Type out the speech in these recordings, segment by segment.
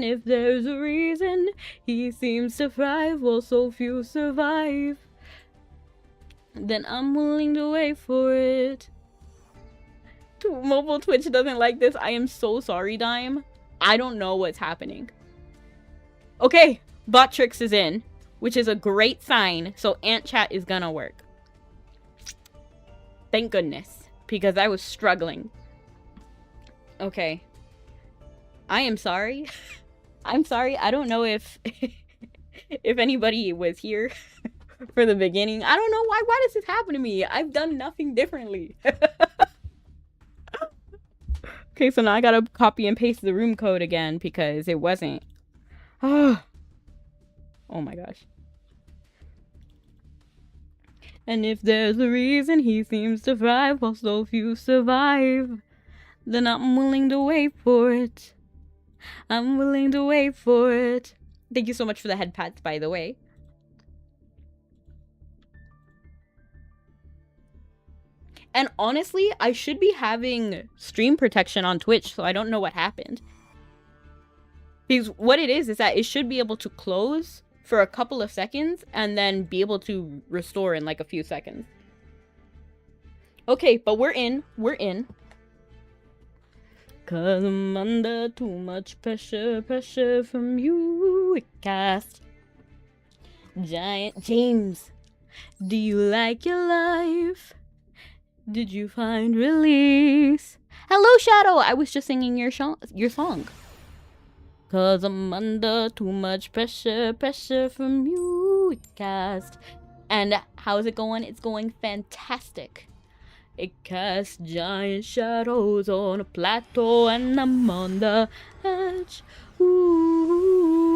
If there's a reason he seems to thrive while so few survive, then I'm willing to wait for it. Mobile Twitch doesn't like this. I am so sorry, Dime. I don't know what's happening. Okay, Botrix is in, which is a great sign. So Ant Chat is gonna work. Thank goodness, because I was struggling. Okay. I am sorry. I'm sorry. I don't know if if anybody was here for the beginning. I don't know why does this happen to me? I've done nothing differently. Okay, so now I gotta copy and paste the room code again because it wasn't. Oh my gosh. And if there's a reason he seems to thrive while so few survive, then I'm willing to wait for it. I'm willing to wait for it. Thank you so much for the head pats, by the way. And honestly, I should be having stream protection on Twitch, so I don't know what happened. Because what it is that it should be able to close for a couple of seconds and then be able to restore in like a few seconds. Okay, but we're in. We're in. Cause I'm under too much pressure from you, cast. Giant James, do you like your life? Did you find release? Hello, Shadow. I was just singing your song. Cause I'm under too much pressure from you, cast. And how's it going? It's going fantastic. It casts giant shadows on a plateau and I'm on the edge. Ooh,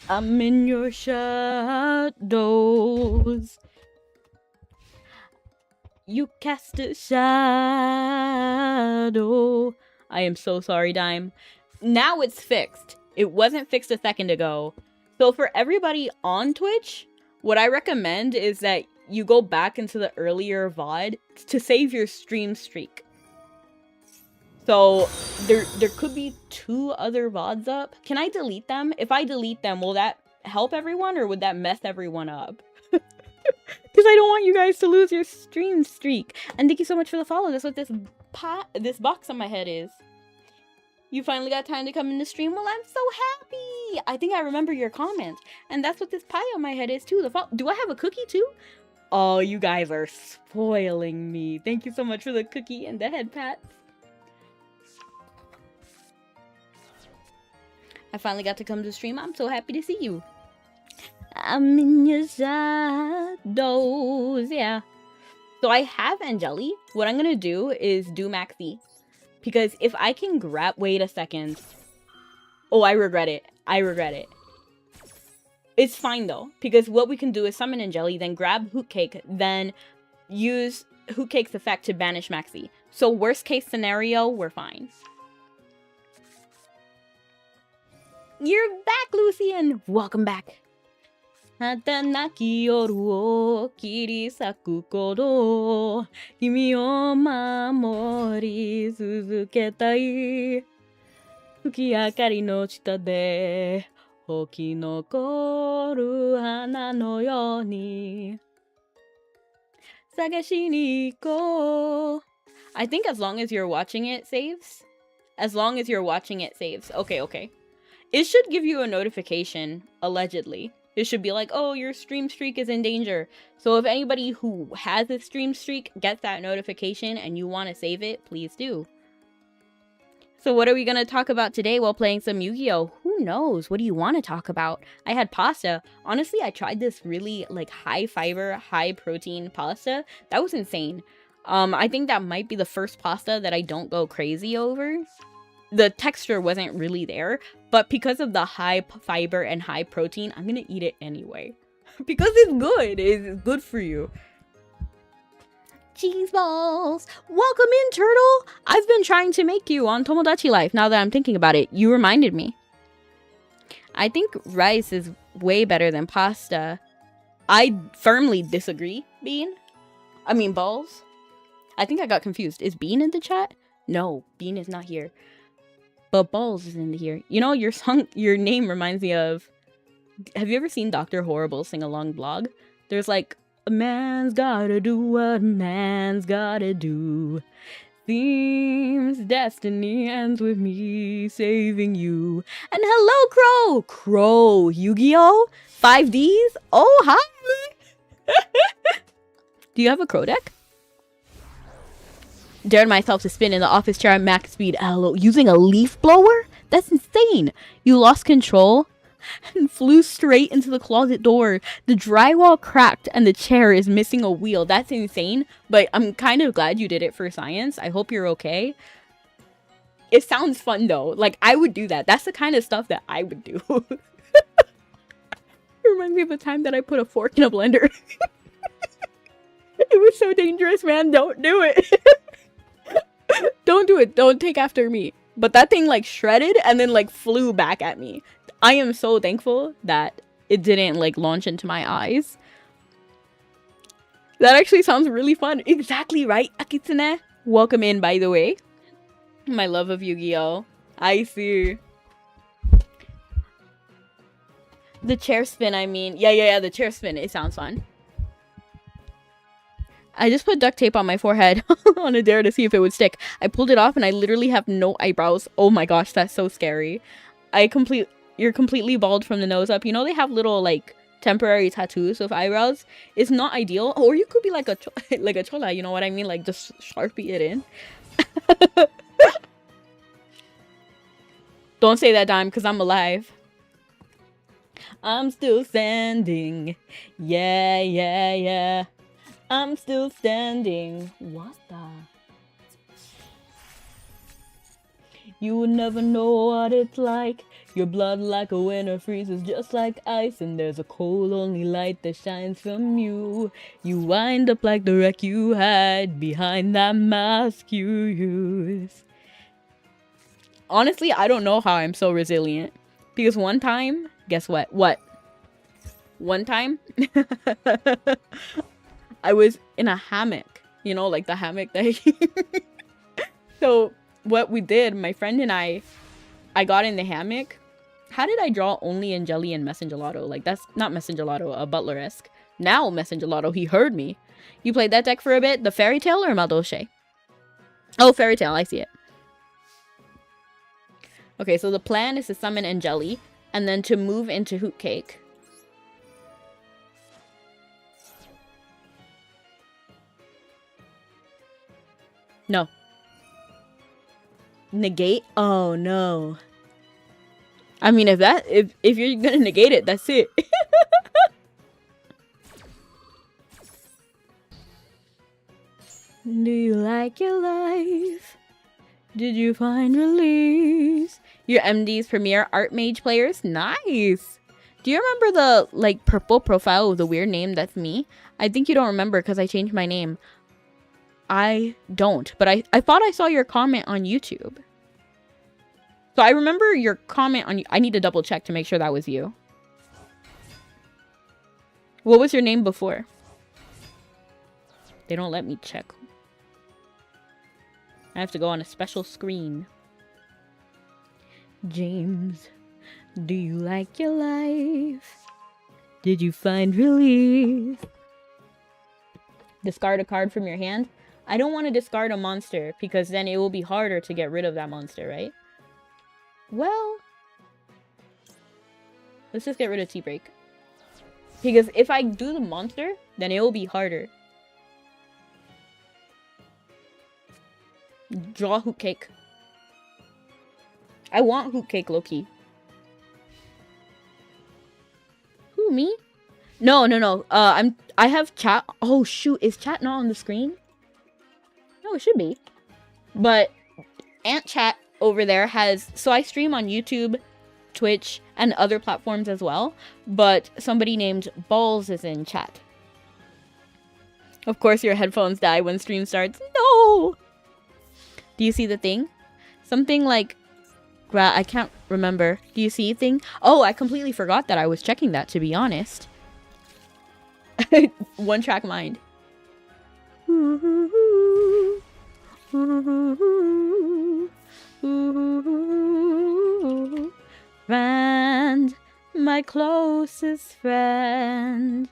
I'm in your shadows. You cast a shadow. I am so sorry, Dime. Now it's fixed. It wasn't fixed a second ago. So for everybody on Twitch, what I recommend is that you go back into the earlier VOD to save your stream streak. So there could be 2 other VODs up. Can I delete them? If I delete them, will that help everyone or would that mess everyone up? Because I don't want you guys to lose your stream streak. And thank you so much for the follow. That's what this box on my head is. You finally got time to come in the stream? Well, I'm so happy. I think I remember your comment. And that's what this pie on my head is too. Do I have a cookie too? Oh, you guys are spoiling me. Thank you so much for the cookie and the head pats. I finally got to come to the stream. I'm so happy to see you. I'm in your shadows. Yeah. So I have Angeli. What I'm going to do is do Maxi. Because if I can grab... Wait a second. Oh, I regret it. I regret it. It's fine, though. Because what we can do is summon Angeli, then grab Hootcake, then use Hootcake's effect to banish Maxi. So worst case scenario, we're fine. You're back, Lucian! Welcome back. また泣き夜を切り裂くこと君を守り続けたい月明かりの下で生き残る花のように探しに行こう I think as long as you're watching it saves. As long as you're watching it saves. Okay, okay. It should give you a notification, allegedly. It should be like, oh, your stream streak is in danger. So if anybody who has a stream streak gets that notification and you want to save it, please do. So what are we going to talk about today while playing some Yu-Gi-Oh? Who knows? What do you want to talk about? I had pasta. Honestly, I tried this really like high fiber, high protein pasta. That was insane. I think that might be the first pasta that I don't go crazy over. The texture wasn't really there, but because of the high fiber and high protein, I'm gonna eat it anyway. Because it's good. It's good for you. Cheese balls! Welcome in, Turtle! I've been trying to make you on Tomodachi Life now that I'm thinking about it. You reminded me. I think rice is way better than pasta. I firmly disagree, Bean. I mean, balls. I think I got confused. Is Bean in the chat? No, Bean is not here. But Balls is in here. You know, your name reminds me of... Have you ever seen Dr. Horrible sing-along blog? There's like, a man's gotta do what a man's gotta do. Seems destiny ends with me saving you. And hello, Crow! Crow, Yu-Gi-Oh! 5Ds? Oh, hi! Do you have a Crow deck? Dared myself to spin in the office chair at max speed. LO. Using a leaf blower? That's insane. You lost control and flew straight into the closet door. The drywall cracked and the chair is missing a wheel. That's insane, but I'm kind of glad you did it for science. I hope you're okay. It sounds fun though. Like, I would do that. That's the kind of stuff that I would do. It reminds me of a time that I put a fork in a blender. It was so dangerous, man. Don't do it. Don't do it. Don't take after me. But that thing like shredded and then like flew back at me. I am so thankful that it didn't like launch into my eyes. That actually sounds really fun. Exactly right, Akitsune. Welcome in, by the way. My love of Yu-Gi-Oh! I see. The chair spin, I mean. Yeah, the chair spin. It sounds fun. I just put duct tape on my forehead on a dare to see if it would stick. I pulled it off and I literally have no eyebrows. Oh my gosh, that's so scary. You're completely bald from the nose up. You know they have little like temporary tattoos of eyebrows. It's not ideal. Or you could be like a chola, you know what I mean? Like just Sharpie it in. Don't say that, Dime, because I'm alive. I'm still standing. Yeah. I'm still standing. What the? You would never know what it's like. Your blood like a winter freezes just like ice. And there's a cold only light that shines from you. You wind up like the wreck you hide behind that mask you use. Honestly, I don't know how I'm so resilient. Because one time, guess what? One time, I was in a hammock. You know, like the hammock that So, what we did, my friend and I got in the hammock. How did I draw only in Jelly and Messengelato? Like, that's not Messengelato, a Butler-esque. Now, Messengelato, he heard me. You played that deck for a bit? The Fairy Tale or madolche? Oh, Fairy Tale, I see it. Okay, so the plan is to summon Angeli, and then to move into Hoot Cake. No. Negate? Oh, no. I mean, if you're gonna negate it, that's it. Do you like your life? Did you find release? Your MD's Premier Art Mage players? Nice! Do you remember the, like, purple profile with the weird name that's me? I think you don't remember because I changed my name. I don't, but I thought I saw your comment on YouTube. So I remember your comment on... I need to double check to make sure that was you. What was your name before? They don't let me check. I have to go on a special screen. James, do you like your life? Did you find relief? Discard a card from your hand. I don't want to discard a monster because then it will be harder to get rid of that monster, right? Well, let's just get rid of Tea Break. Because if I do the monster, then it will be harder. Draw Hoot Cake. I want Hoot Cake, Loki. Who, me? No. I have chat. Oh shoot, is chat not on the screen? No, it should be. But Ant Chat over there has... So I stream on YouTube, Twitch, and other platforms as well. But somebody named Balls is in chat. Of course your headphones die when stream starts. No! Do you see the thing? Something like... I can't remember. Do you see a thing? Oh, I completely forgot that I was checking that, to be honest. One track mind. Ooh, friend, my closest friend.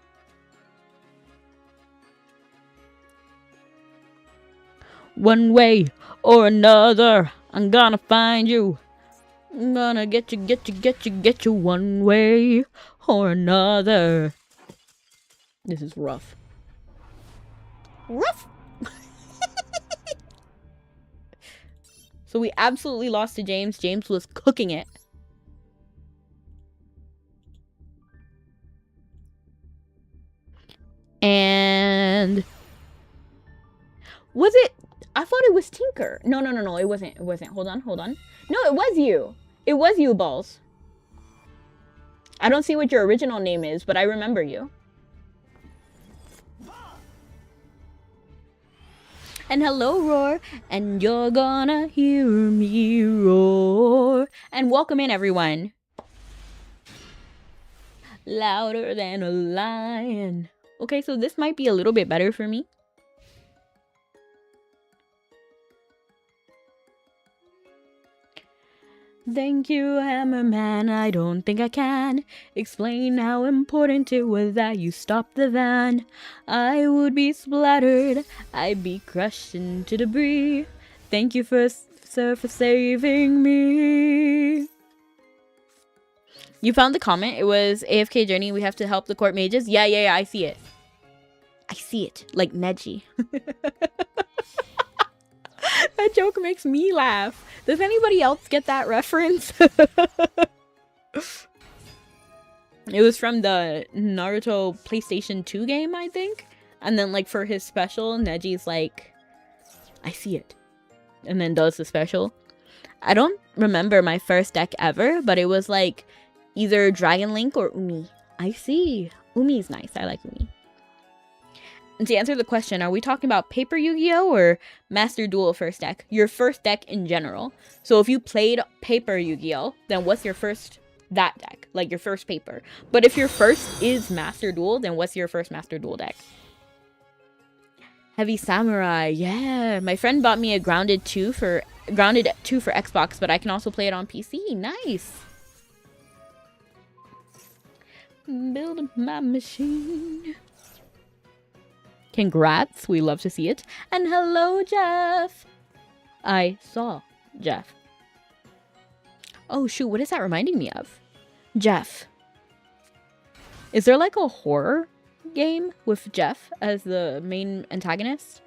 One way or another, I'm gonna find you. I'm gonna get you one way or another. This is rough. Rough! So we absolutely lost to James. James was cooking it. And... was it... I thought it was Tinker. No, it wasn't. It wasn't. Hold on. No, it was you. It was you, Balls. I don't see what your original name is, but I remember you. And hello, Roar. And you're gonna hear me roar. And welcome in, everyone. Louder than a lion. Okay, so this might be a little bit better for me. Thank you, Hammerman. I don't think I can explain how important it was that you stopped the van. I would be splattered. I'd be crushed into debris. Thank you, sir, for saving me. You found the comment? It was AFK Journey. We have to help the court mages. Yeah. I see it. I see it. Like Neji. That joke makes me laugh. Does anybody else get that reference? It was from the Naruto PlayStation 2 game, I think. And then, like, for his special, Neji's like, I see it. And then does the special. I don't remember my first deck ever, but it was, like, either Dragon Link or Umi. I see. Umi's nice. I like Umi. And to answer the question, are we talking about Paper Yu-Gi-Oh! Or Master Duel first deck? Your first deck in general. So if you played Paper Yu-Gi-Oh! Then what's your first that deck? Like your first paper. But if your first is Master Duel, then what's your first Master Duel deck? Heavy Samurai. Yeah. My friend bought me a Grounded 2 for Xbox, but I can also play it on PC. Nice. Build my machine. Congrats, we love to see it. And hello, Jeff. I saw Jeff. Oh, shoot, what is that reminding me of? Jeff. Is there like a horror game with Jeff as the main antagonist?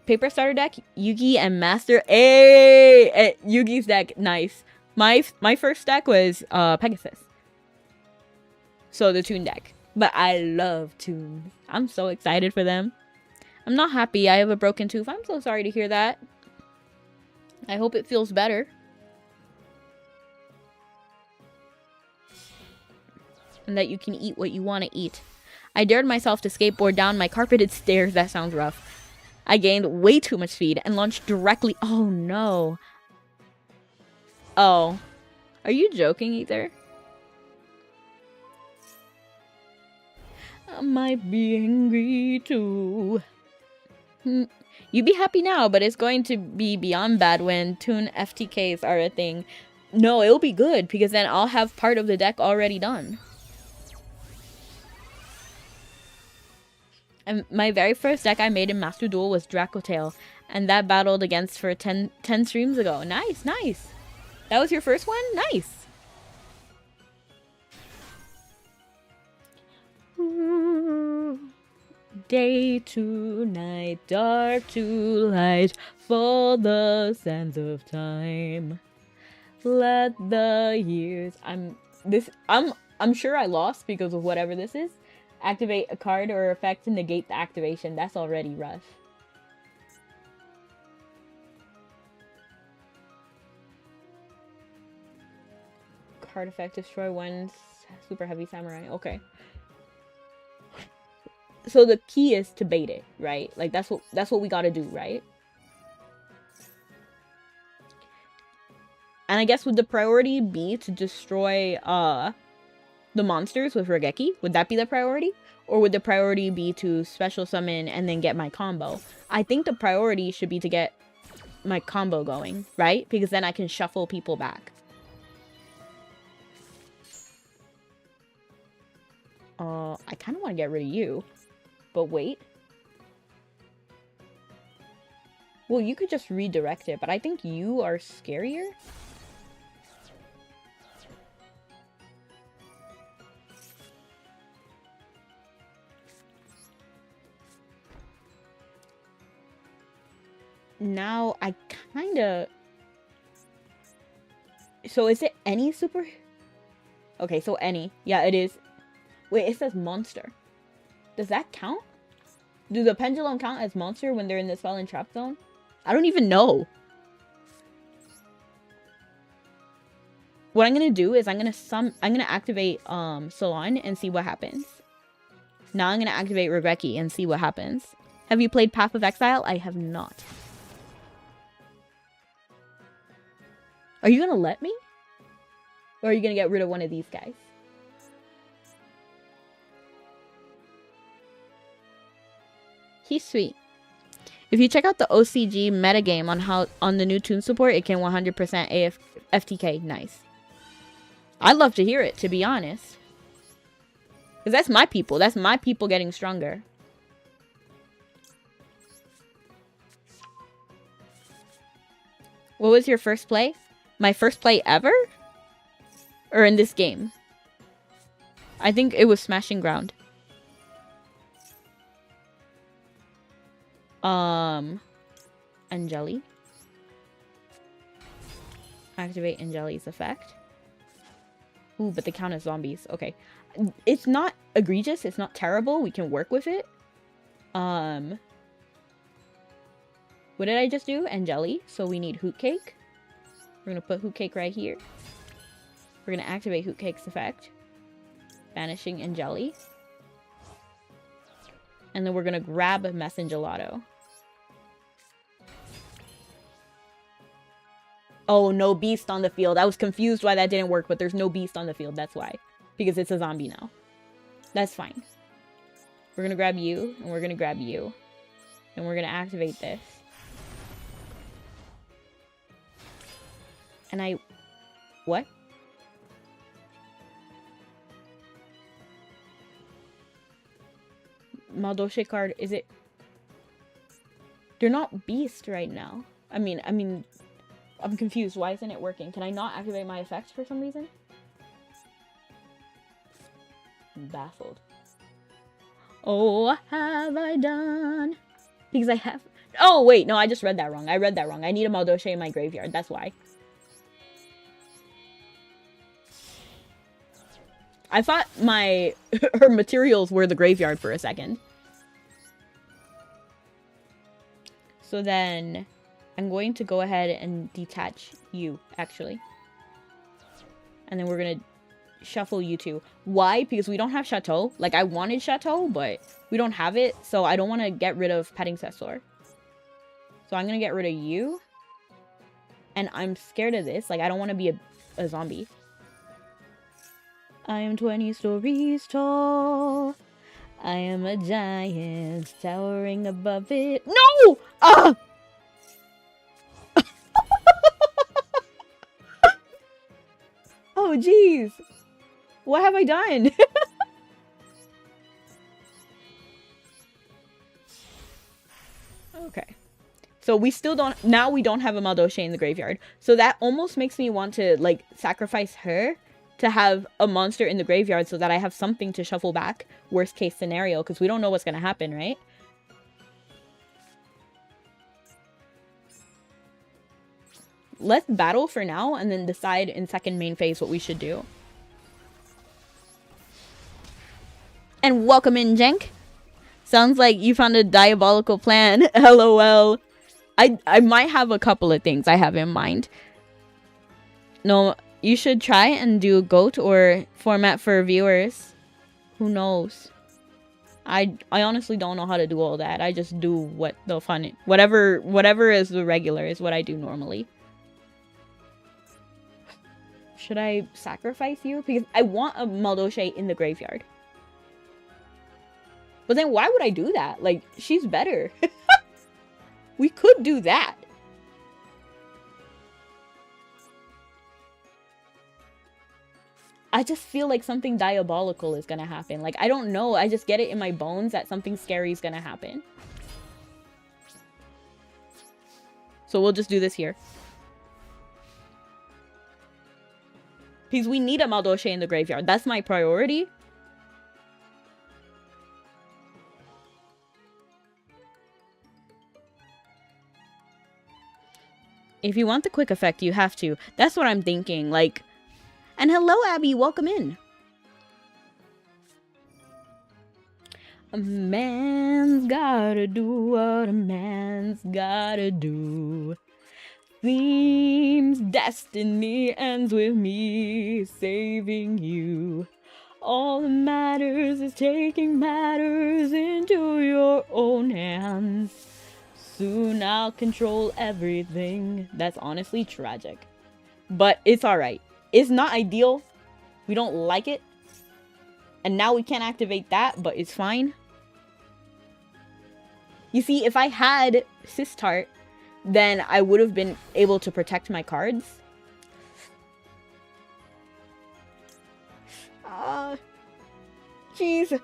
Paper starter deck, Yugi and Master. Hey, Yugi's deck, nice. My first deck was Pegasus. So the Toon deck. But I love Toons. I'm so excited for them. I'm not happy I have a broken tooth. I'm so sorry to hear that. I hope it feels better. And that you can eat what you want to eat. I dared myself to skateboard down my carpeted stairs. That sounds rough. I gained way too much speed and launched directly. Oh no. Oh. Are you joking, Ether? I might be angry too. You'd be happy now, but it's going to be beyond bad when Toon FTKs are a thing. No, it'll be good, because then I'll have part of the deck already done. And my very first deck I made in Master Duel was Dracotail, and that battled against for 10 streams ago. Nice, nice. That was your first one? Nice. Day to night, dark to light, for the sands of time. Let the years. I'm sure I lost because of whatever this is. Activate a card or effect to negate the activation. That's already rough. Card effect, destroy one super heavy samurai. Okay. So the key is to bait it, right? Like that's what we gotta do, right? And I guess would the priority be to destroy the monsters with Regeki? Would that be the priority? Or would the priority be to special summon and then get my combo? I think the priority should be to get my combo going, right? Because then I can shuffle people back. I kind of want to get rid of you. But wait. Well, you could just redirect it, but I think you are scarier. Now, I kind of... So, is it any super... Okay, so any. Yeah, it is. Wait, it says monster. Does that count? Do the pendulum count as monster when they're in the spell and trap zone? I don't even know. What I'm gonna do is I'm gonna activate Salon and see what happens. Now I'm gonna activate Rebeca and see what happens. Have you played Path of Exile? I have not. Are you gonna let me? Or are you gonna get rid of one of these guys? He's sweet. If you check out the OCG metagame on the new tune support, it can 100% FTK. Nice. I'd love to hear it, to be honest. Because that's my people. That's my people getting stronger. What was your first play? My first play ever? Or in this game? I think it was Smashing Ground. Angeli. Activate Angeli's effect. Ooh, but they count as zombies. Okay. It's not egregious. It's not terrible. We can work with it. What did I just do? Angeli. So we need Hoot Cake. We're gonna put Hoot Cake right here. We're gonna activate Hoot Cake's effect. Banishing Angeli. And then we're gonna grab Messengelato. Oh, no beast on the field. I was confused why that didn't work, but there's no beast on the field. That's why. Because it's a zombie now. That's fine. We're gonna grab you, and we're gonna grab you. And we're gonna activate this. And I... What? Madolche card, is it... They're not beast right now. I mean, I'm confused. Why isn't it working? Can I not activate my effects for some reason? I'm baffled. Oh, what have I done? Because I have... Oh, wait. No, I just read that wrong. I read that wrong. I need a Madolche in my graveyard. That's why. I thought her materials were the graveyard for a second. So then I'm going to go ahead and detach you, actually. And then we're going to shuffle you two. Why? Because we don't have Chateau. Like, I wanted Chateau, but we don't have it. So I don't want to get rid of Petting Cessor. So I'm going to get rid of you. And I'm scared of this. Like, I don't want to be a zombie. I am 20 stories tall. I am a giant towering above it. No! Ah! Oh, jeez. What have I done? Okay. So we still don't... Now we don't have a Madolche in the graveyard. So that almost makes me want to, like, sacrifice her to have a monster in the graveyard so that I have something to shuffle back. Worst case scenario, because we don't know what's going to happen, right? Let's battle for now and then decide in second main phase what we should do. And welcome in, Jenk. Sounds like you found a diabolical plan. LOL. I might have a couple of things I have in mind. No... You should try and do GOAT or format for viewers. Who knows? I honestly don't know how to do all that. I just do what the fun... Whatever is the regular is what I do normally. Should I sacrifice you? Because I want a Madolche in the graveyard. But then why would I do that? Like, she's better. We could do that. I just feel like something diabolical is gonna happen. Like, I don't know. I just get it in my bones that something scary is gonna happen. So we'll just do this here. Because we need a madolche in the graveyard. That's my priority. If you want the quick effect, you have to. That's what I'm thinking. Like, and hello, Abby. Welcome in. A man's gotta do what a man's gotta do. Seems destiny ends with me saving you. All that matters is taking matters into your own hands. Soon I'll control everything. That's honestly tragic. But it's alright. It's not ideal. We don't like it. And now we can't activate that, but it's fine. You see, if I had Sistart, then I would have been able to protect my cards. Jeez.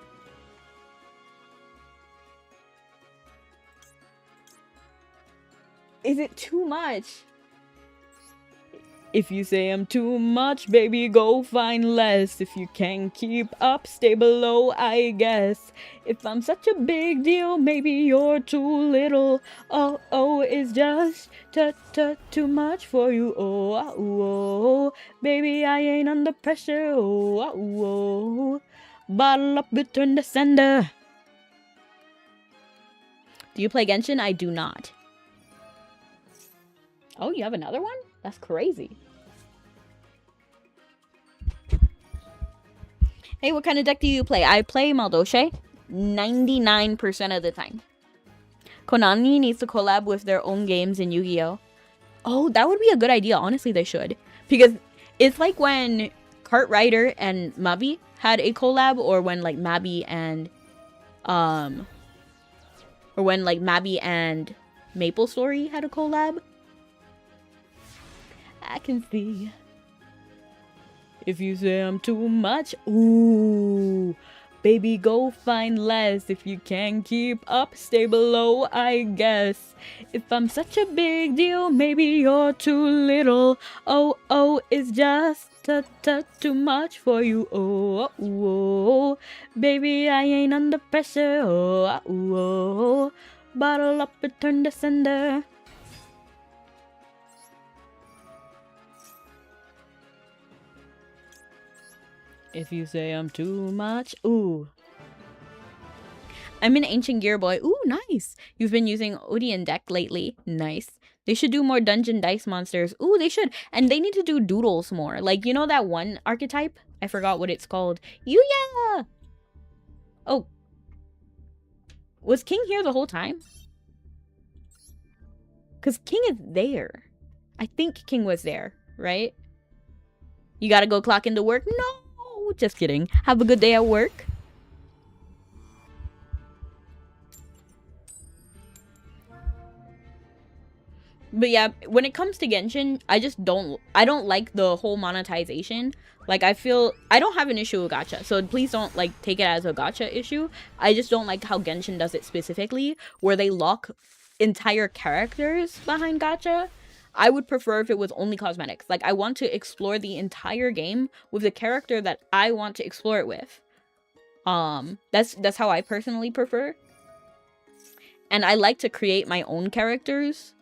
Is it too much? If you say I'm too much, baby, go find less. If you can't keep up, stay below, I guess. If I'm such a big deal, maybe you're too little. Oh, it's just too much for you. Oh, baby, I ain't under pressure. Oh, bottle up, return to sender. Do you play Genshin? I do not. Oh, you have another one? That's crazy. Hey, what kind of deck do you play? I play madolche 99% of the time. Konami needs to collab with their own games in Yu-Gi-Oh! Oh, that would be a good idea. Honestly, they should. Because it's like when Cartwriter and Mabi had a collab, or when like Mabi and Maple Story had a collab. I can see. If you say I'm too much, ooh, baby, go find less. If you can't keep up, stay below, I guess. If I'm such a big deal, maybe you're too little. Oh, it's just too much for you. Oh, baby, I ain't under pressure. Oh, bottle up, return to sender. If you say I'm too much, ooh. I'm an Ancient Gear Boy. Ooh, nice. You've been using Odian deck lately. Nice. They should do more dungeon dice monsters. Ooh, they should. And they need to do doodles more. Like, you know that one archetype? I forgot what it's called. Yuya! Oh. Was King here the whole time? Because King is there. I think King was there, right? You gotta go clock into work? No! Just kidding. Have a good day at work. But yeah, when it comes to Genshin, I don't like the whole monetization. Like, I don't have an issue with gacha, so please don't like take it as a gacha issue. I just don't like how Genshin does it specifically, where they lock entire characters behind gacha. I would prefer if it was only cosmetics. Like, I want to explore the entire game with the character that I want to explore it with. That's how I personally prefer. And I like to create my own characters,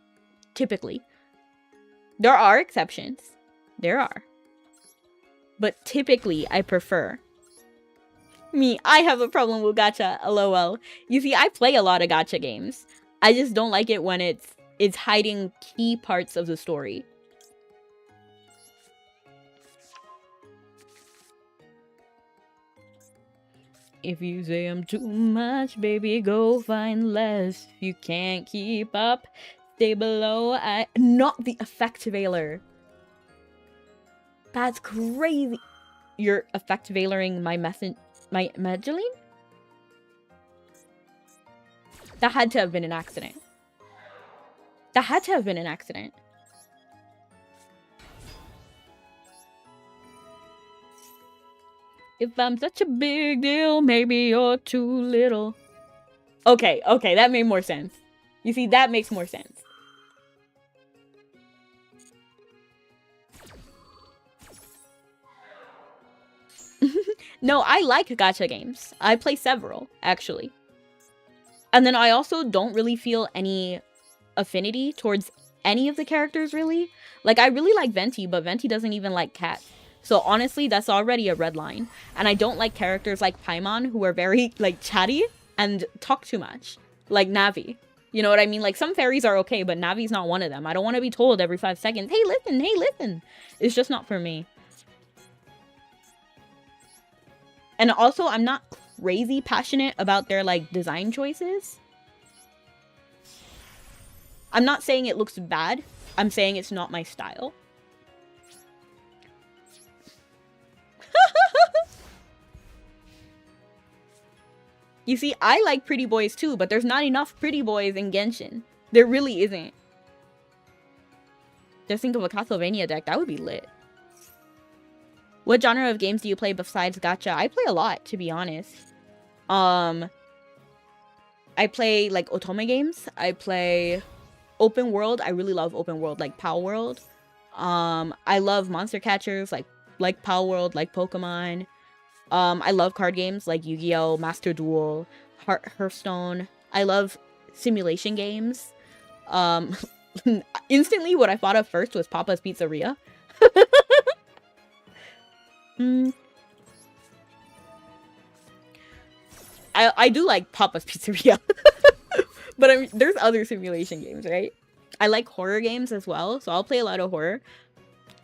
typically. There are exceptions. There are. But typically, I prefer. Me, I have a problem with gacha, lol. You see, I play a lot of gacha games. I just don't like it when it's hiding key parts of the story. If you say I'm too much, baby, go find less. If you can't keep up, stay below. Not the Effectivaler. That's crazy. You're Effectivalering my Madeline? That had to have been an accident. That had to have been an accident. If I'm such a big deal, maybe you're too little. Okay, okay, that made more sense. You see, that makes more sense. No, I like gacha games. I play several, actually. And then I also don't really feel any affinity towards any of the characters, really. Like, I really like Venti, but Venti doesn't even like Cat. So honestly, that's already a red line. And I don't like characters like Paimon, who are very, like, chatty and talk too much. Like Navi. You know what I mean? Like, some fairies are okay, but Navi's not one of them. I don't want to be told every 5 seconds, hey, listen, hey, listen. It's just not for me. And also, I'm not crazy passionate about their, like, design choices. I'm not saying it looks bad. I'm saying it's not my style. You see, I like pretty boys too, but there's not enough pretty boys in Genshin. There really isn't. Just think of a Castlevania deck. That would be lit. What genre of games do you play besides gacha? I play a lot, to be honest. I play, like, otome games. I play open world. I really love open world, like Pow World. I love monster catchers, like Pow World, like Pokemon. I love card games like Yu-Gi-Oh, Master Duel, Hearthstone. I love simulation games. Instantly, what I thought of first was Papa's Pizzeria. I do like Papa's Pizzeria. But there's other simulation games, right? I like horror games as well, so I'll play a lot of horror.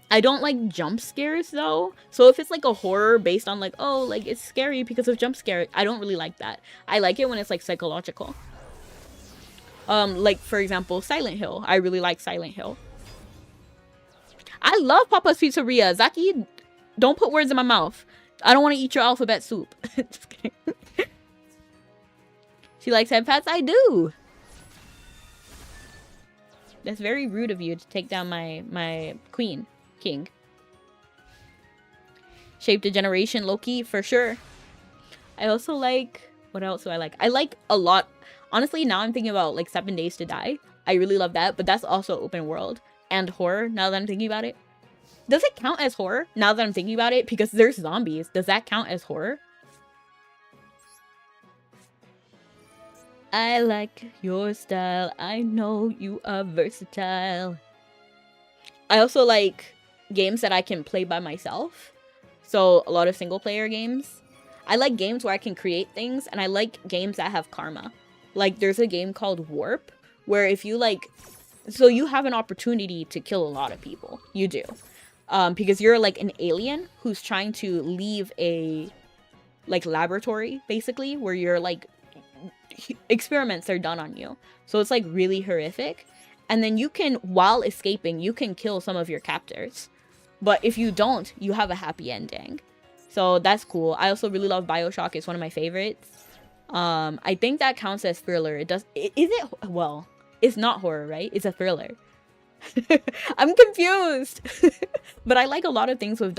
I don't like jump scares, though. So if it's, like, a horror based on, like, oh, like, it's scary because of jump scare, I don't really like that. I like it when it's, like, psychological. Like, for example, Silent Hill. I really like Silent Hill. I love Papa's Pizzeria. Zaki, don't put words in my mouth. I don't want to eat your alphabet soup. Just kidding. She likes head pats? I do. That's very rude of you to take down my king. Shape Degeneration, Loki, for sure. I also like... What else do I like? I like a lot... Honestly, now I'm thinking about, like, 7 Days to Die. I really love that, but that's also open world. And horror, now that I'm thinking about it. Does it count as horror, now that I'm thinking about it? Because there's zombies. Does that count as horror? I like your style. I know you are versatile. I also like games that I can play by myself. So a lot of single player games. I like games where I can create things, and I like games that have karma. Like, there's a game called Warp, where if you, like... So you have an opportunity to kill a lot of people. You do. Because you're, like, an alien who's trying to leave a, like, laboratory, basically, where you're, like... experiments are done on you. So it's, like, really horrific. And then you can, while escaping, you can kill some of your captors. But if you don't, you have a happy ending. So that's cool. I also really love BioShock. It's one of my favorites. I think that counts as thriller. Is it? Well, it's not horror, right? It's a thriller. I'm confused. But I like a lot of things with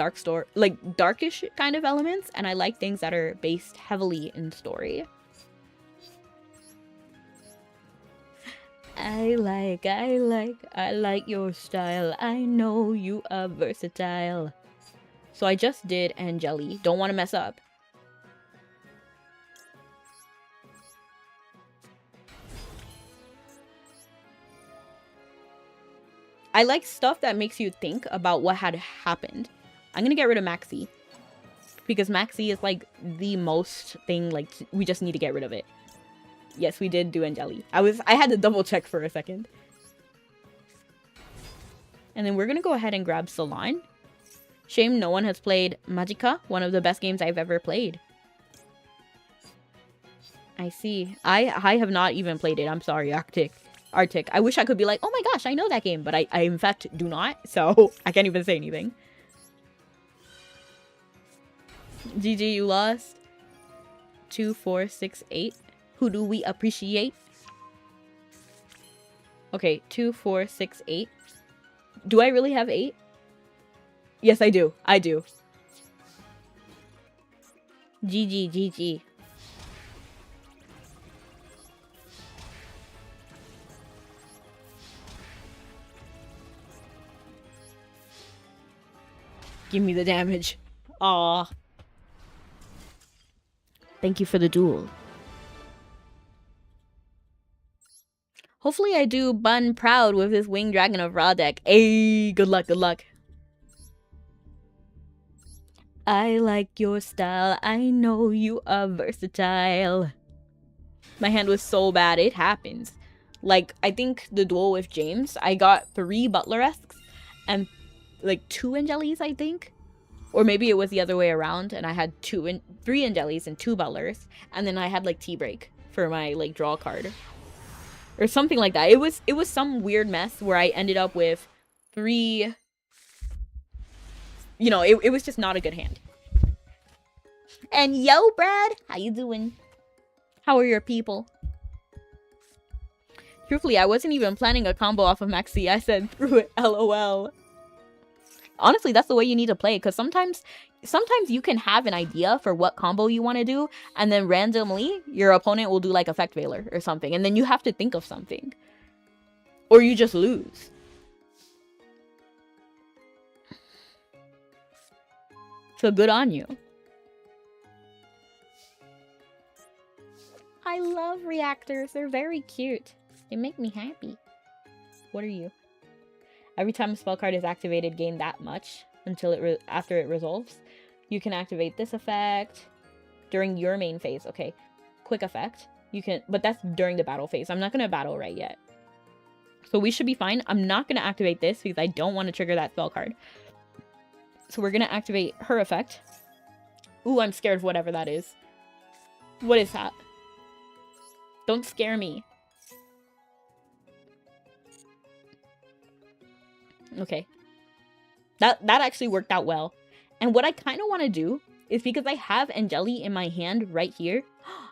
like darkish kind of elements. And I like things that are based heavily in story. I like your style. I know you are versatile. So I just did Angeli. Don't want to mess up. I like stuff that makes you think about what had happened. I'm gonna get rid of Maxi. Because Maxi is like the most thing, like, we just need to get rid of it. Yes, we did do Angeli. I had to double check for a second. And then we're gonna go ahead and grab Salon. Shame no one has played Magica, one of the best games I've ever played. I see. I have not even played it. I'm sorry, Arctic. I wish I could be like, oh my gosh, I know that game. But I in fact do not. So I can't even say anything. GG, you lost. 2, 4, 6, 8. Who do we appreciate? Okay, 2, 4, 6, 8. Do I really have 8? Yes, I do. I do. GG, GG. Give me the damage. Aw. Thank you for the duel. Hopefully I do Bun proud with this Winged Dragon of Ra deck. Ayy, good luck, good luck. I like your style. I know you are versatile. My hand was so bad. It happens. Like, I think the duel with James, I got 3 Butleresques and like 2 Angelis, I think. Or maybe it was the other way around and I had 3 Angelis and 2 Butlers. And then I had like T-Break for my like draw card. Or something like that. It was some weird mess where I ended up with 3... You know, it was just not a good hand. And yo, Brad! How you doing? How are your people? Truthfully, I wasn't even planning a combo off of Maxi. I said, through it, LOL. Honestly, that's the way you need to play. Because sometimes you can have an idea for what combo you want to do. And then randomly, your opponent will do like Effect Veiler or something. And then you have to think of something. Or you just lose. So good on you. I love reactors. They're very cute. They make me happy. What are you? Every time a spell card is activated, gain that much until after it resolves. You can activate this effect during your main phase. Okay, quick effect. You can, but that's during the battle phase. I'm not gonna battle right yet, so we should be fine. I'm not gonna activate this because I don't want to trigger that spell card. So we're gonna activate her effect. Ooh, I'm scared of whatever that is. What is that? Don't scare me. Okay. That actually worked out well. And what I kind of want to do is, because I have Angeli in my hand right here,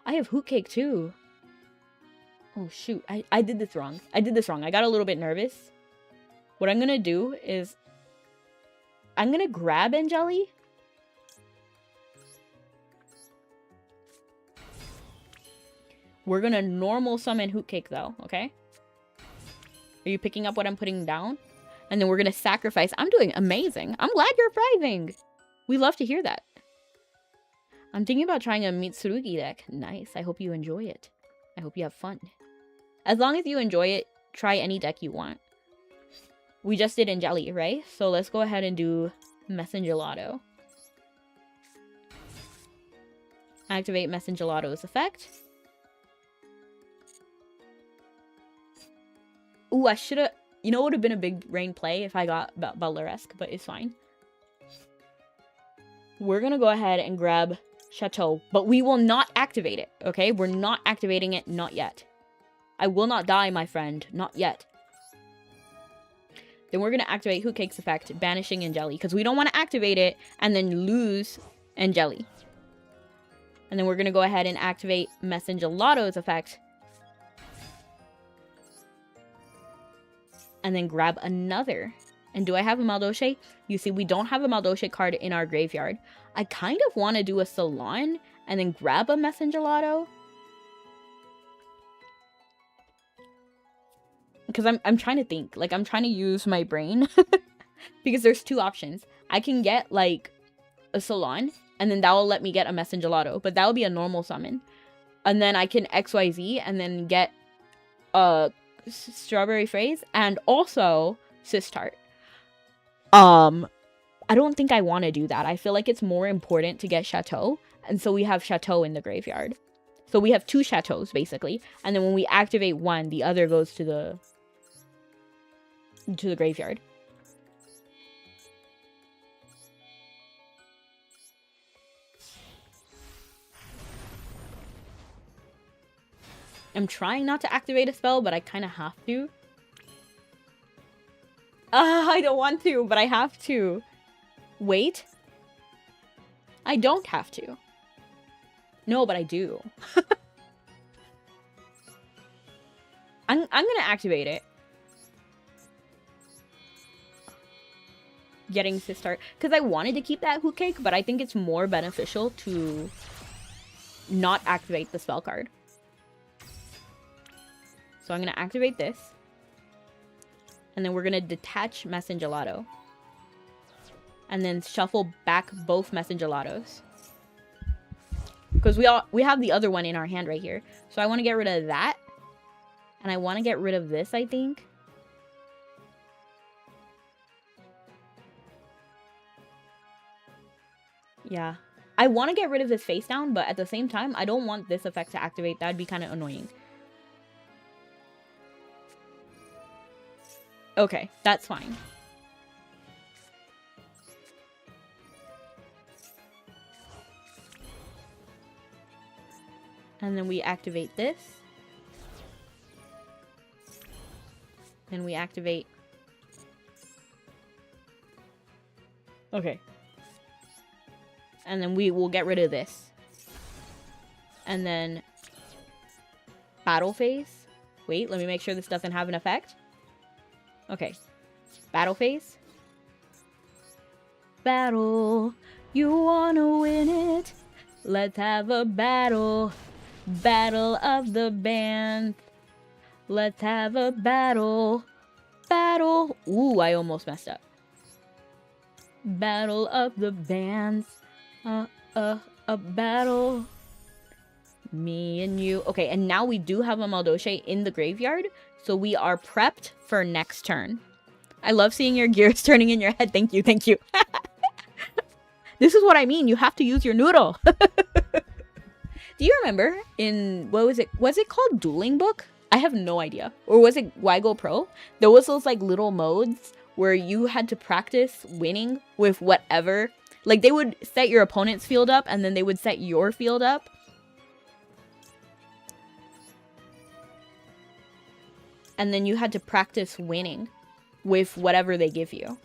I have Hoot Cake too. Oh shoot, I did this wrong. I got a little bit nervous. What I'm gonna do is I'm gonna grab Angeli. We're gonna normal summon Hoot Cake though, okay? Are you picking up what I'm putting down? And then we're gonna sacrifice. I'm doing amazing. I'm glad you're thriving. We love to hear that. I'm thinking about trying a Mitsurugi deck. Nice. I hope you enjoy it. I hope you have fun. As long as you enjoy it, try any deck you want. We just did Angeli, right? So let's go ahead and do Messengelato. Activate Messengelato's effect. Ooh, I should've... You know, it would have been a big brain play if I got Butleresque, but it's fine. We're gonna go ahead and grab Chateau, but we will not activate it, okay? We're not activating it, not yet. I will not die, my friend, not yet. Then we're gonna activate Hoot Cake's effect, banishing Angeli, because we don't want to activate it and then lose Angeli. And then we're gonna go ahead and activate Messengelato's effect, and then grab another. And do I have a madolche? You see, we don't have a madolche card in our graveyard. I kind of want to do a Salon and then grab a Messengelato. Because I'm trying to think. Like, I'm trying to use my brain. Because there's 2 options. I can get, like, a Salon, and then that will let me get a Messengelato. But that will be a normal summon. And then I can XYZ and then get a Strawberry Phrase and also Sistart. I don't think I want to do that. I feel like it's more important to get Chateau, and so we have Chateau in the graveyard. So we have 2 Chateaus basically, and then when we activate one, the other goes to the graveyard. I'm trying not to activate a spell, but I kind of have to. I don't want to, but I have to. Wait. I don't have to. No, but I do. I'm gonna activate it. Getting Sistart. Because I wanted to keep that Hoot Cake, but I think it's more beneficial to not activate the spell card. So I'm going to activate this. And then we're going to detach Messengelato. And then shuffle back both Messengelatos. Because we have the other one in our hand right here. So I want to get rid of that. And I want to get rid of this, I think. Yeah. I want to get rid of this face down, but at the same time, I don't want this effect to activate. That'd be kind of annoying. Okay, that's fine. And then we activate this. Then we activate. Okay. And then we will get rid of this. And then battle phase. Wait, let me make sure this doesn't have an effect. Okay. Battle phase. Battle. You wanna win it? Let's have a battle. Battle of the band. Let's have a battle. Battle. Ooh, I almost messed up. Battle of the bands. A battle. Me and you. Okay, and now we do have a madolche in the graveyard. So we are prepped for next turn. I love seeing your gears turning in your head. Thank you, thank you. This is what I mean. You have to use your noodle. Do you remember in, what was it? Was it called Dueling Book? I have no idea. Or was it Waigo Pro? There was those like little modes where you had to practice winning with whatever. Like they would set your opponent's field up and then they would set your field up. And then you had to practice winning with whatever they give you.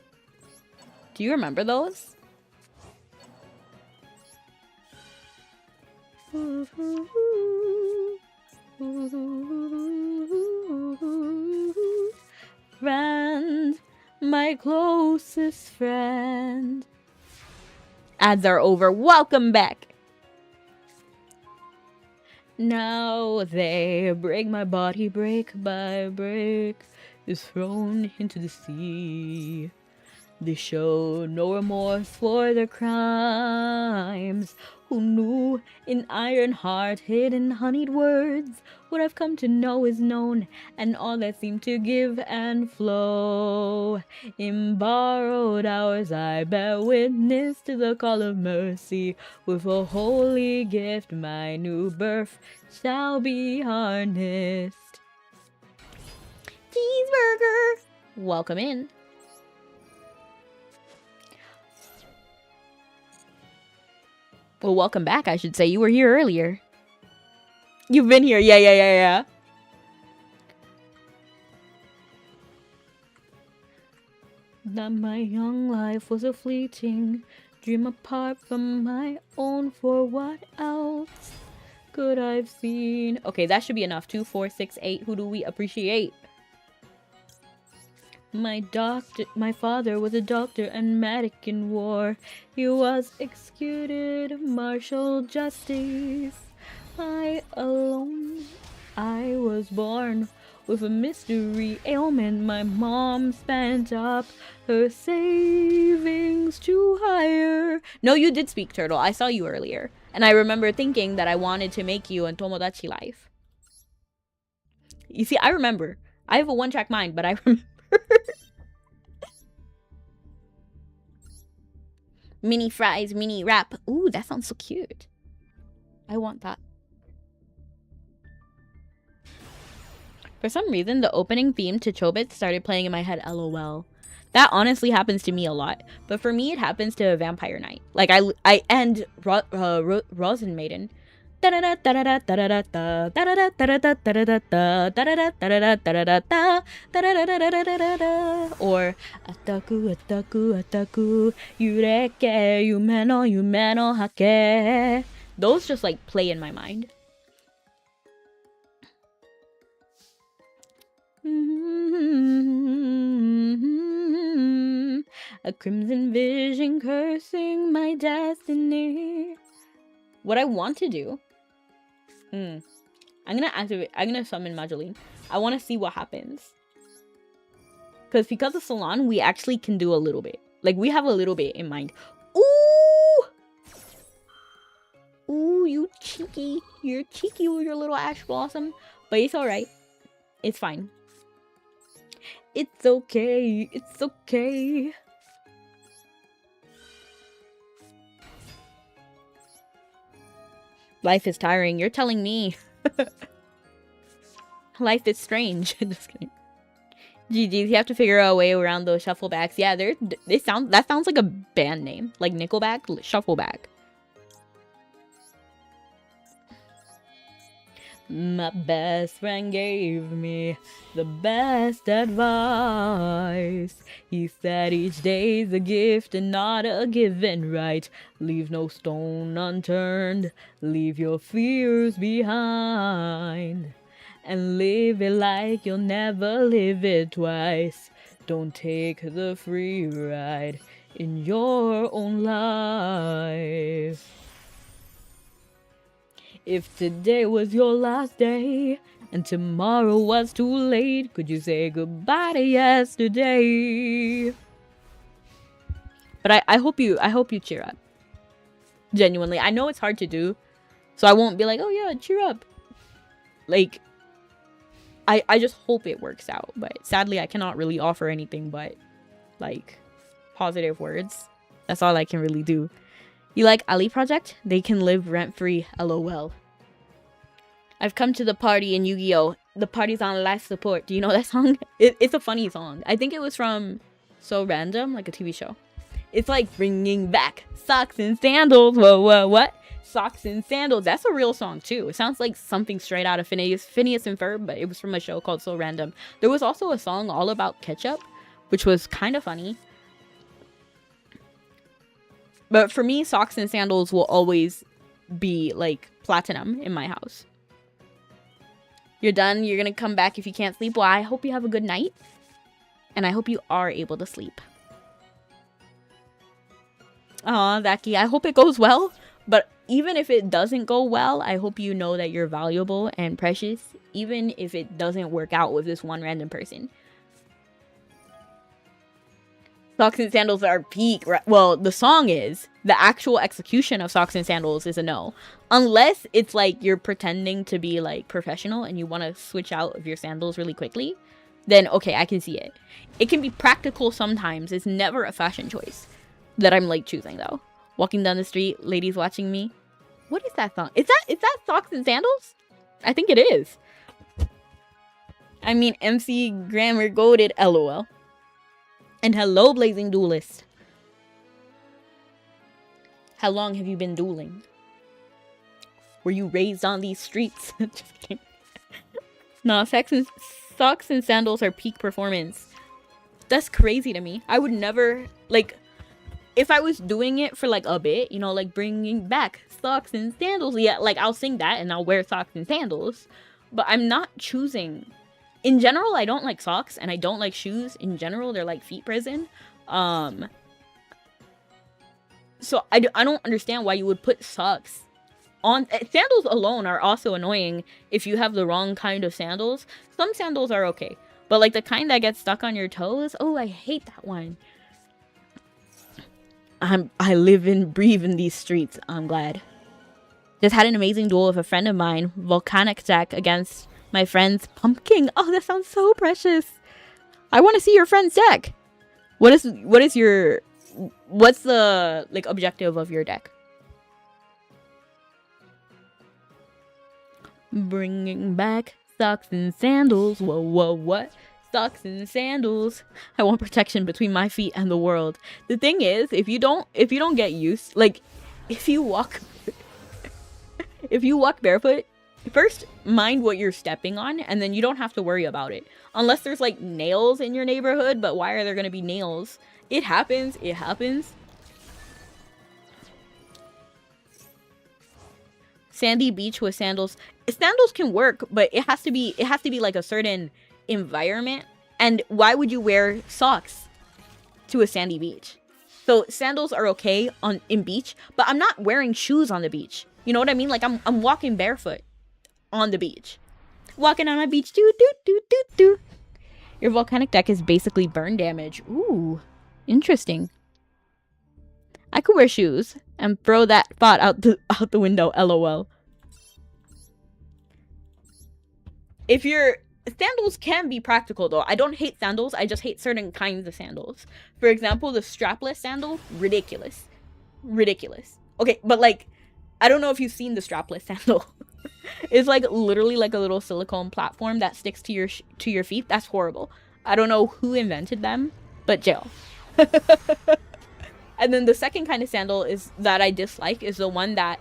Do you remember those? Friend, my closest friend. Ads are over. Welcome back. Now they break my body, break by break, is thrown into the sea. They show no remorse for their crimes. Who knew in iron heart, hidden honeyed words, what I've come to know is known, and all that seemed to give and flow. In borrowed hours I bear witness to the call of mercy. With a holy gift my new birth shall be harnessed. Cheeseburger! Welcome in. Well, welcome back, I should say. You were here earlier. You've been here. Yeah. That my young life was a fleeting dream apart from my own, for what else could I've seen? Okay, that should be enough. 2, 4, 6, 8. Who do we appreciate? My father was a doctor and medic in war. He was executed, martial justice. I alone, I was born with a mystery ailment. My mom spent up her savings to hire. No, you did speak, Turtle. I saw you earlier. And I remember thinking that I wanted to make you a Tomodachi life. You see, I remember. I have a one-track mind, but I remember. Mini fries, mini wrap. Ooh, that sounds so cute. I want that. For some reason, the opening theme to Chobits started playing in my head, LOL. That honestly happens to me a lot. But for me, it happens to a Vampire Knight. Like, I end Rosin Maiden. Or Ataku, Ataku, Ataku, Yureke, Yumeno, Yumeno, Hake. Those just like play in my mind. A crimson vision cursing my destiny. What I want to do I'm gonna summon Madeline. I want to see what happens. Because of Salon, we actually can do a little bit. Like, we have a little bit in mind. Ooh! Ooh, you cheeky. You're cheeky with your little Ash Blossom. But it's alright. It's fine. It's okay. It's okay. Life is tiring. You're telling me. Life is strange. Just kidding. GG's, you have to figure out a way around those shufflebacks. Yeah, that sounds like a band name. Like Nickelback, Shuffleback. My best friend gave me the best advice. He said each day's a gift and not a given, right? Leave no stone unturned, leave your fears behind. And live it like you'll never live it twice. Don't take the free ride in your own life. If today was your last day and tomorrow was too late, could you say goodbye to yesterday? But I hope you cheer up. Genuinely. I know it's hard to do, so I won't be like, oh yeah, cheer up. Like, I just hope it works out, but sadly I cannot really offer anything but, like, positive words. That's all I can really do. You like Ali Project? They can live rent-free, lol. I've come to the party in Yu-Gi-Oh! The party's on life support. Do you know that song? It's a funny song. I think it was from So Random, like a TV show. It's like bringing back socks and sandals. Whoa, what? Socks and Sandals. That's a real song too. It sounds like something straight out of Phineas and Ferb, but it was from a show called So Random. There was also a song all about ketchup, which was kind of funny. But for me, Socks and Sandals will always be like platinum in my house. You're done. You're gonna come back if you can't sleep. Well, I hope you have a good night, and I hope you are able to sleep. Aw, Zaki, I hope it goes well. But even if it doesn't go well, I hope you know that you're valuable and precious, even if it doesn't work out with this one random person. Socks and Sandals are peak. Well, the song is. The actual execution of Socks and Sandals is a no. Unless it's like you're pretending to be like professional and you want to switch out of your sandals really quickly, then okay, I can see it. It can be practical sometimes. It's never a fashion choice that I'm like choosing though. Walking down the street, ladies watching me. What is that song? Is that Socks and Sandals? I think it is. I mean, MC Grammar goated, lol. And hello, Blazing Duelist. How long have you been dueling? Were you raised on these streets? Just kidding. Nah, Socks and Sandals are peak performance. That's crazy to me. I would never, like, if I was doing it for like a bit, you know, like bringing back Socks and Sandals, yeah, like I'll sing that and I'll wear socks and sandals. But I'm not choosing. In general, I don't like socks and I don't like shoes. In general, they're like feet prison. So I don't understand why you would put socks on. Sandals alone are also annoying if you have the wrong kind of sandals. Some sandals are okay, but like the kind that gets stuck on your toes, oh, I hate that one. I live and breathe in these streets. I'm glad. Just had an amazing duel with a friend of mine. Volcanic deck against my friend's pumpkin. Oh, that sounds so precious. I want to see your friend's deck. What's the like objective of your deck? Bringing back Socks and Sandals. Whoa, what? Socks and Sandals. I want protection between my feet and the world. The thing is, if you don't get used, like, if you walk barefoot, first mind what you're stepping on, and then you don't have to worry about it. Unless there's like nails in your neighborhood, but why are there gonna be nails? It happens. Sandy beach with sandals. Sandals can work, but it has to be like a certain environment. And why would you wear socks to a sandy beach? So sandals are okay in beach, but I'm not wearing shoes on the beach. You know what I mean? Like I'm walking barefoot. on the beach. Walking on a beach, doo doo doo doo doo. Your volcanic deck is basically burn damage. Ooh, interesting. I could wear shoes and throw that thought out the window, lol. If your sandals can be practical though. I don't hate sandals, I just hate certain kinds of sandals. For example, the strapless sandal, ridiculous. Ridiculous. Okay, but like, I don't know if you've seen the strapless sandal. It's like literally like a little silicone platform that sticks to your feet. That's horrible. I don't know who invented them, but jail. And then the second kind of sandal is that I dislike is the one that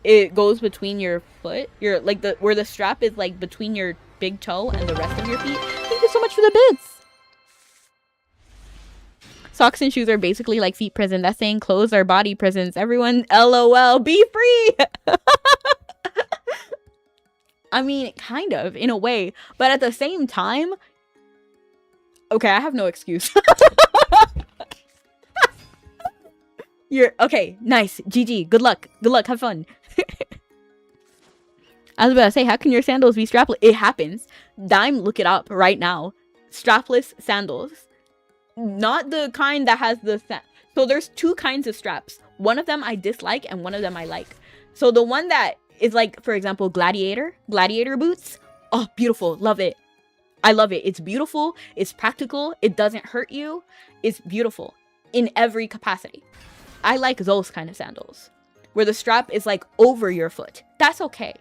it goes between your foot, your like the where the strap is like between your big toe and the rest of your feet. Thank you so much for the bits. Socks and shoes are basically like feet prison. That's saying clothes are body prisons. Everyone, lol, be free. I mean, kind of, in a way. But at the same time, okay, I have no excuse. You're, okay, nice. GG, good luck. Good luck, have fun. I was about to say, how can your sandals be strapless? It happens. Dime, look it up right now. Strapless sandals. Not the kind that has the... So there's two kinds of straps. One of them I dislike and one of them I like. So the one that is like, for example, gladiator boots. Oh, beautiful. Love it. I love it. It's beautiful. It's practical. It doesn't hurt you. It's beautiful in every capacity. I like those kind of sandals where the strap is like over your foot. That's okay.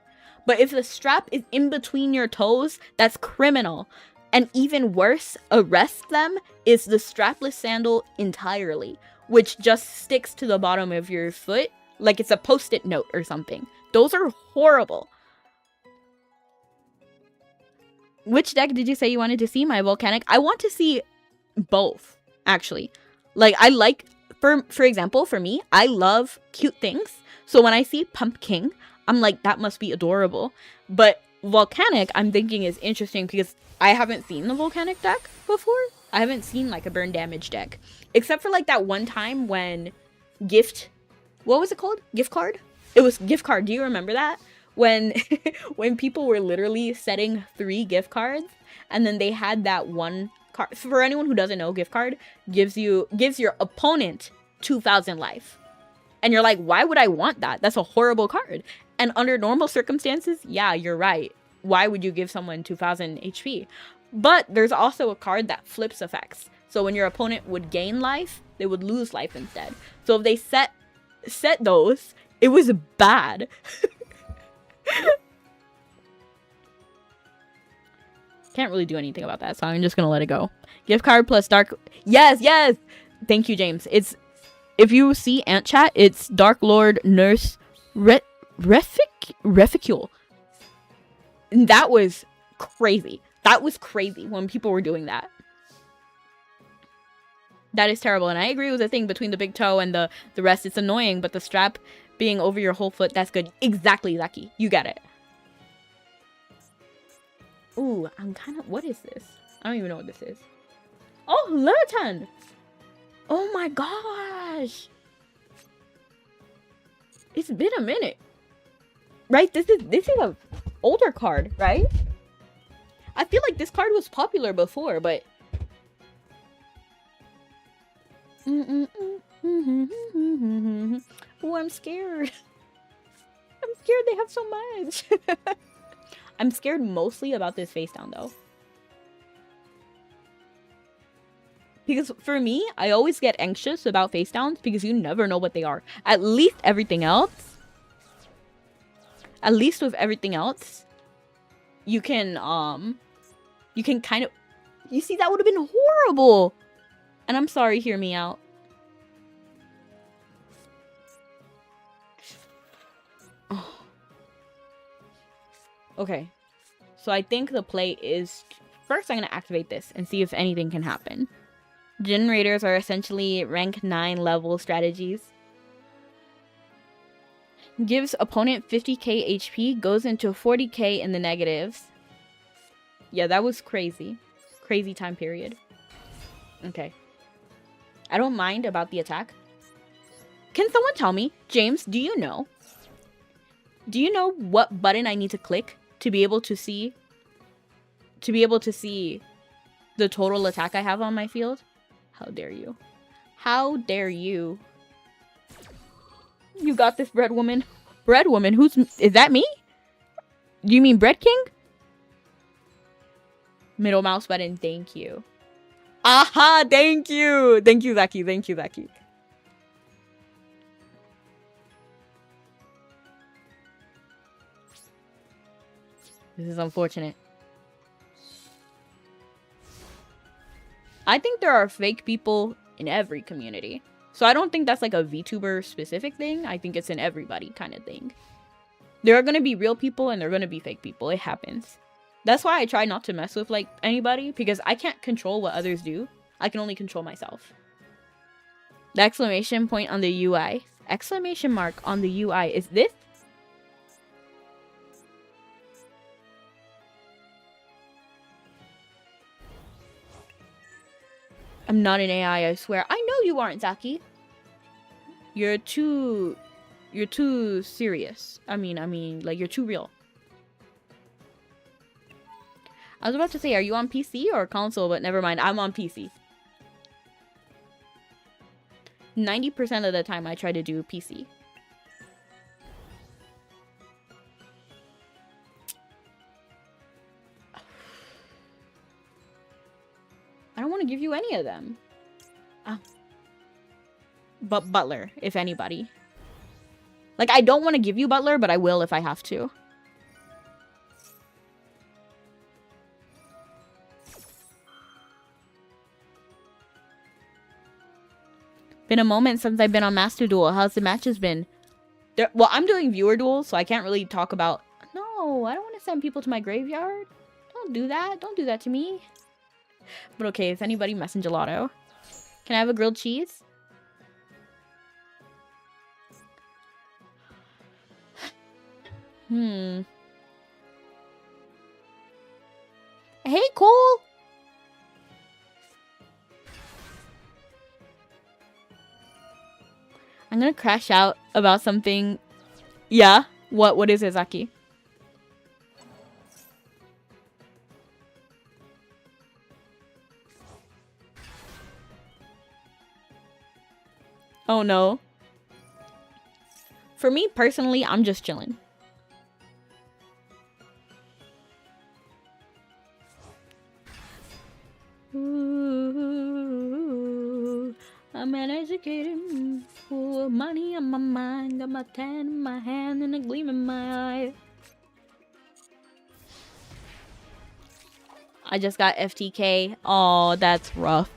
But if the strap is in between your toes, that's criminal. And even worse, arrest them, is the strapless sandal entirely, which just sticks to the bottom of your foot like it's a post-it note or something. Those are horrible. Which deck did you say you wanted to see, my volcanic? I want to see both, actually. Like, I like, for example, for me, I love cute things. So when I see Pumpkin, I'm like, that must be adorable. But volcanic, I'm thinking is interesting because I haven't seen the volcanic deck before. I haven't seen like a burn damage deck. Except for like that one time when what was it called? Gift card? It was gift card. Do you remember that? When when people were literally setting 3 gift cards and then they had that one card. For anyone who doesn't know, gift card gives your opponent 2,000 life. And you're like, why would I want that? That's a horrible card. And under normal circumstances, yeah, you're right. Why would you give someone 2,000 HP? But there's also a card that flips effects. So when your opponent would gain life, they would lose life instead. So if they set those, it was bad. Can't really do anything about that, so I'm just gonna let it go. Gift card plus dark. Yes. Thank you, James. It's, if you see Ant Chat, it's Dark Lord Nurse Reficule. And that was crazy. That was crazy when people were doing that. That is terrible. And I agree with the thing between the big toe and the rest. It's annoying, but the strap being over your whole foot, that's good. Exactly, Lucky. You get it. Ooh, I'm kind of... What is this? I don't even know what this is. Oh, Lurton! Oh my gosh! It's been a minute. Right? This is a older card, right? I feel like this card was popular before, but... Oh, I'm scared. I'm scared they have so much. I'm scared mostly about this face down, though. Because for me, I always get anxious about face downs because you never know what they are. At least with everything else, you can kind of... You see, that would have been horrible. And I'm sorry, hear me out. Oh. Okay. So I think the play is... First, I'm going to activate this and see if anything can happen. Generators are essentially rank 9 level strategies. Gives opponent 50k HP, goes into 40k in the negatives. Yeah, that was crazy. Crazy time period. Okay. I don't mind about the attack. Can someone tell me, James, do you know Do you know what button I need to click to be able to see the total attack I have on my field? How dare you? How dare you? You got this, bread woman. Bread woman? Is that me? Do you mean Bread King? Middle mouse button, thank you. Aha, thank you. Thank you, Zaki. Thank you, Zaki. This is unfortunate. I think there are fake people in every community. So I don't think that's like a VTuber specific thing. I think it's an everybody kind of thing. There are going to be real people and there are going to be fake people. It happens. That's why I try not to mess with like anybody, because I can't control what others do. I can only control myself. The exclamation point on the UI. Exclamation mark on the UI. Is this? I'm not an AI, I swear. I know you aren't, Zaki. You're too serious. I mean, like, you're too real. I was about to say, are you on PC or console? But never mind, I'm on PC. 90% of the time I try to do PC. I don't want to give you any of them. But Butler, if anybody. Like, I don't want to give you Butler, but I will if I have to. Been a moment since I've been on Master Duel. How's the matches been? Well, I'm doing viewer duels, so I can't really talk about... No, I don't want to send people to my graveyard. Don't do that. Don't do that to me. But okay, if anybody, messing gelato. Can I have a grilled cheese? Hey, Cole! I'm gonna crash out about something. Yeah? What is it, Zaki? Oh no. For me personally, I'm just chilling. Ooh, I'm uneducated. Ooh, money on my mind, got my tan in my hand and a gleam in my eye. I just got FTK. Oh, that's rough.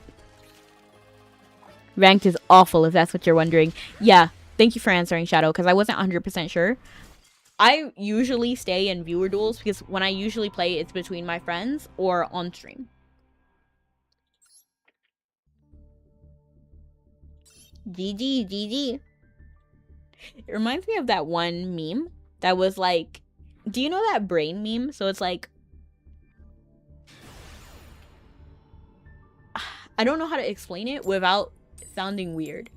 Ranked is awful, if that's what you're wondering. Yeah, thank you for answering, Shadow, because I wasn't 100% sure. I usually stay in viewer duels because when I usually play, it's between my friends or on stream. GG, GG. It reminds me of that one meme that was like, do you know that brain meme? So it's like, I don't know how to explain it without sounding weird.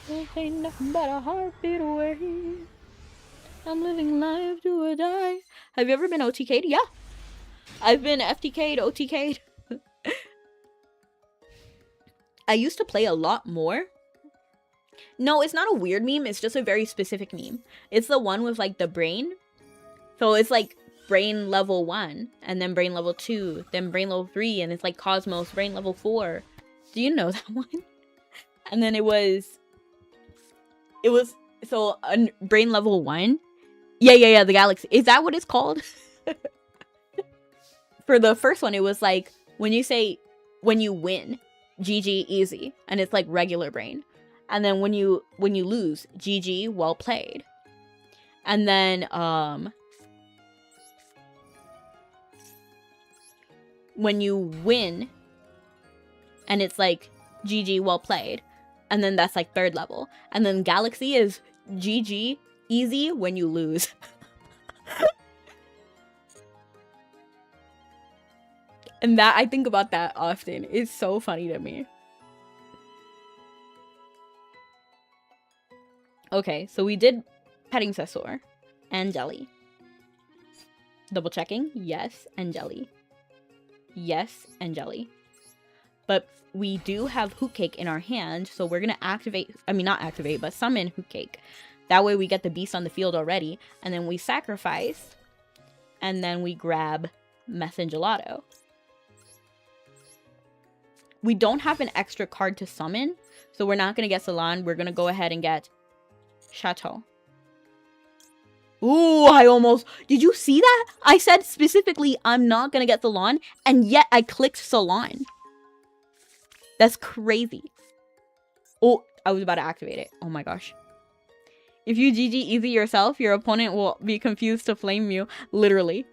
This ain't nothing but a heartbeat away. I'm living life, do or die. Have you ever been OTK'd? Yeah. I've been FTK'd, OTK'd. I used to play a lot more. No, it's not a weird meme. It's just a very specific meme. It's the one with like the brain. So it's like brain level 1 and then brain level 2, then brain level 3, and it's like Cosmos brain level 4. Do you know that one? And then it was so brain level 1. Yeah, the galaxy. Is that what it's called? For the first one, it was like when you win, GG easy, and it's like regular brain. And then when you lose, GG well played. And then when you win, and it's like GG well played, and then that's like third level. And then galaxy is GG easy when you lose. And that, I think about that often. It's so funny to me. Okay, so we did petting Sessor and Jelly. Double checking. Yes, and Jelly. Yes, and Jelly. But we do have Hoot Cake in our hand, so we're gonna activate, I mean not activate, but summon Hoot Cake. That way we get the beast on the field already, and then we sacrifice, and then we grab Methangelato. We don't have an extra card to summon, so we're not gonna get Salon, we're gonna go ahead and get Chateau. Ooh, I almost... Did you see that? I said specifically I'm not gonna get Salon, and yet I clicked Salon. That's crazy. Oh, I was about to activate it. Oh my gosh. If you GG easy yourself, your opponent will be confused to flame you. Literally.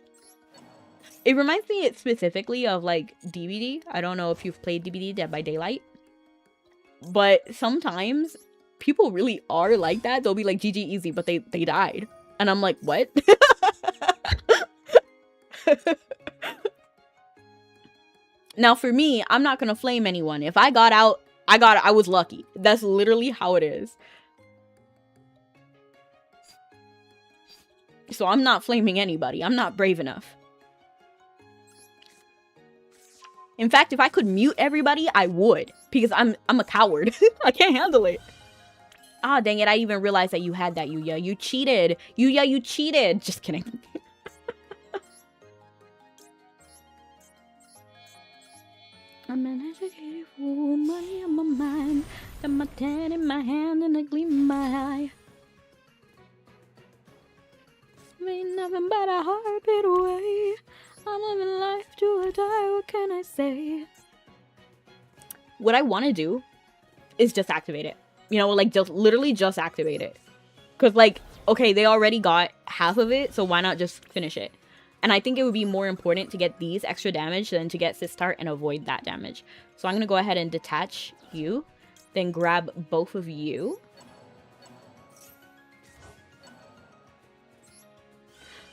It reminds me specifically of like DBD. I don't know if you've played DBD, Dead by Daylight. But sometimes people really are like that. They'll be like GG easy, but they died. And I'm like, what? Now for me, I'm not gonna flame anyone. If I got out, I was lucky. That's literally how it is. So I'm not flaming anybody. I'm not brave enough. In fact, if I could mute everybody, I would. Because I'm a coward. I can't handle it. Ah, dang it. I even realized that you had that, Yuya. You cheated. Yuya, you cheated. Just kidding. I'm an educated fool, money on my mind. Got my tan in my hand and a gleam in my eye. Ain't nothing but a heartbeat away. I'm living life to a die, what can I say? What I want to do is just activate it. You know, like, just literally just activate it. Because, like, okay, they already got half of it, so why not just finish it? And I think it would be more important to get these extra damage than to get Sistart and avoid that damage. So I'm going to go ahead and detach you, then grab both of you.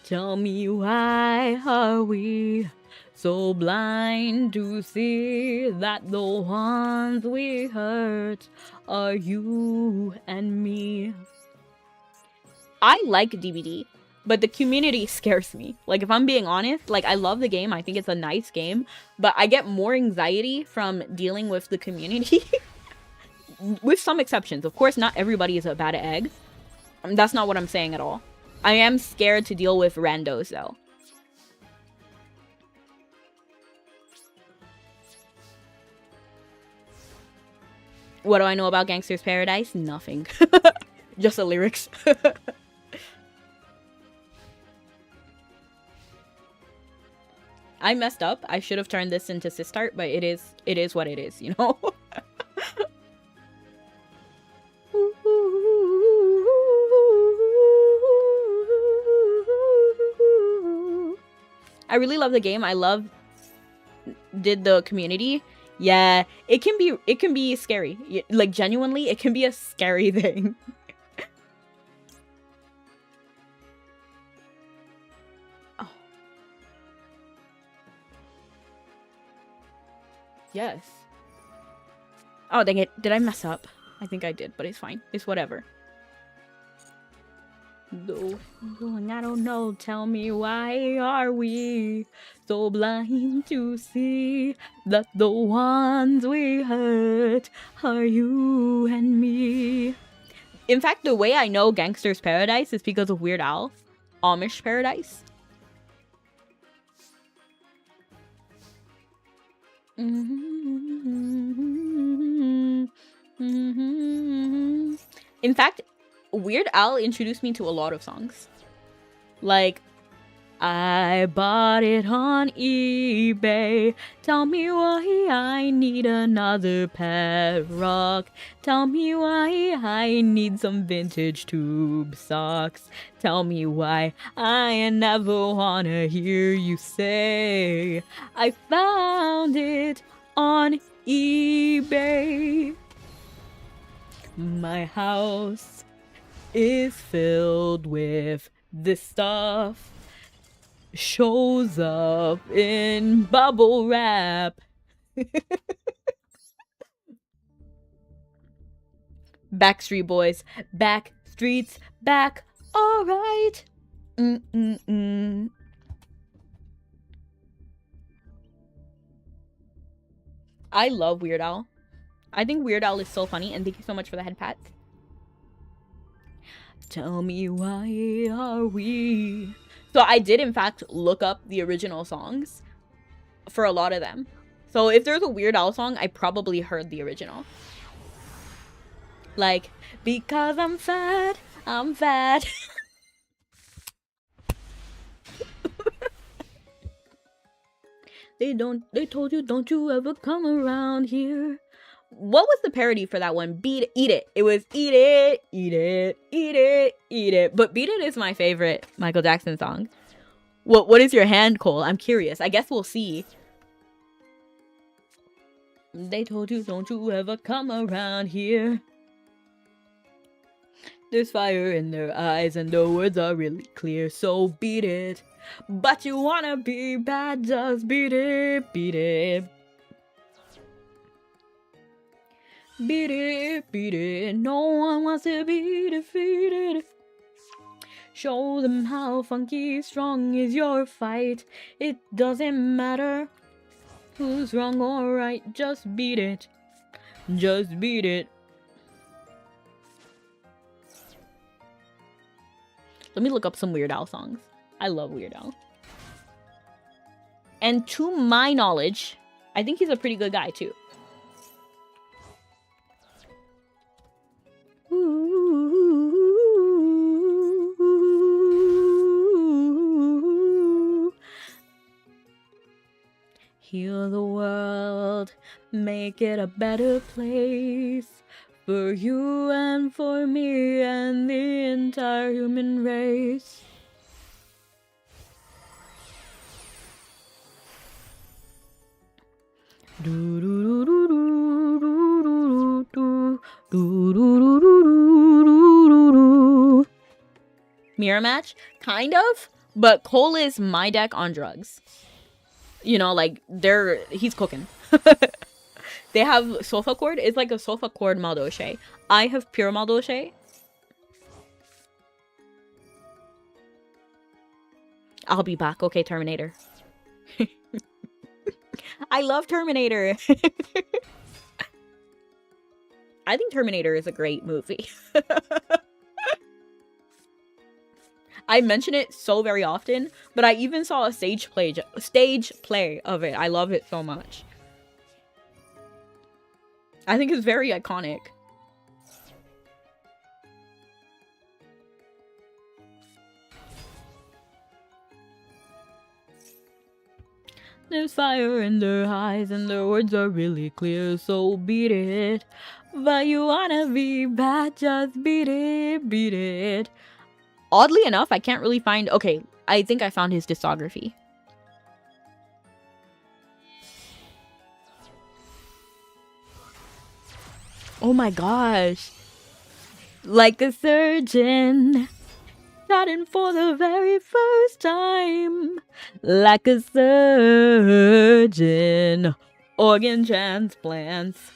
Tell me, why are we so blind to see that the ones we hurt are you and me? I like DBD, but the community scares me. Like, if I'm being honest, like, I love the game. I think it's a nice game, but I get more anxiety from dealing with the community. With some exceptions. Of course, not everybody is a bad egg. That's not what I'm saying at all. I am scared to deal with randos, though. What do I know about Gangster's Paradise? Nothing. Just the lyrics. I messed up. I should have turned this into Sistart, but it is what it is, you know? I really love the game. I did the community. Yeah, it can be scary. Like, genuinely, it can be a scary thing. Oh. Yes. Oh, dang it. Did I mess up? I think I did, but it's fine. It's whatever. I don't know, tell me, why are we so blind to see that the ones we hurt are you and me? In fact, the way I know Gangster's Paradise is because of Weird Al. Amish Paradise. In fact, Weird Al introduced me to a lot of songs. Like, I bought it on eBay. Tell me why I need another pet rock. Tell me why I need some vintage tube socks. Tell me why I never wanna hear you say I found it on eBay. My house is filled with this stuff. shows up in bubble wrap. Backstreet Boys, back streets, back. All right. I love Weird Al. I think Weird Al is so funny, and thank you so much for the head pats. Tell me why are we... So I did, in fact, look up the original songs for a lot of them. So if there's a Weird Al song, I probably heard the original. Like, because I'm fat, I'm fat. They told you, don't you ever come around here. What was the parody for that one? Eat It. It was Eat It, Eat It, Eat It, Eat It. But Beat It is my favorite Michael Jackson song. What is your hand, Cole? I'm curious. I guess we'll see. They told you, don't you ever come around here. There's fire in their eyes and the words are really clear, so beat it. But you wanna be bad, just beat it, beat it. Beat it, beat it. No one wants to be defeated. Show them how funky strong is your fight. It doesn't matter who's wrong or right, just beat it. Just beat it. Let me look up some Weird Al songs. I love Weird Al. And to my knowledge, I think he's a pretty good guy too. Heal the world, make it a better place for you and for me and the entire human race. Mirror match? Kind of, but Cole is my deck on drugs. You know, like, he's cooking. They have sofa chord. It's like a sofa chord madolche. I have pure madolche. I'll be back. Okay, Terminator. I love Terminator. I think Terminator is a great movie. I mention it so very often, but I even saw a stage play of it. I love it so much. I think it's very iconic. There's fire in their eyes and their words are really clear, so beat it. But you wanna be bad, just beat it, beat it. Oddly enough, I can't really find... Okay, I think I found his discography. Oh my gosh. Like a surgeon, starting for the very first time. Like a surgeon, organ transplants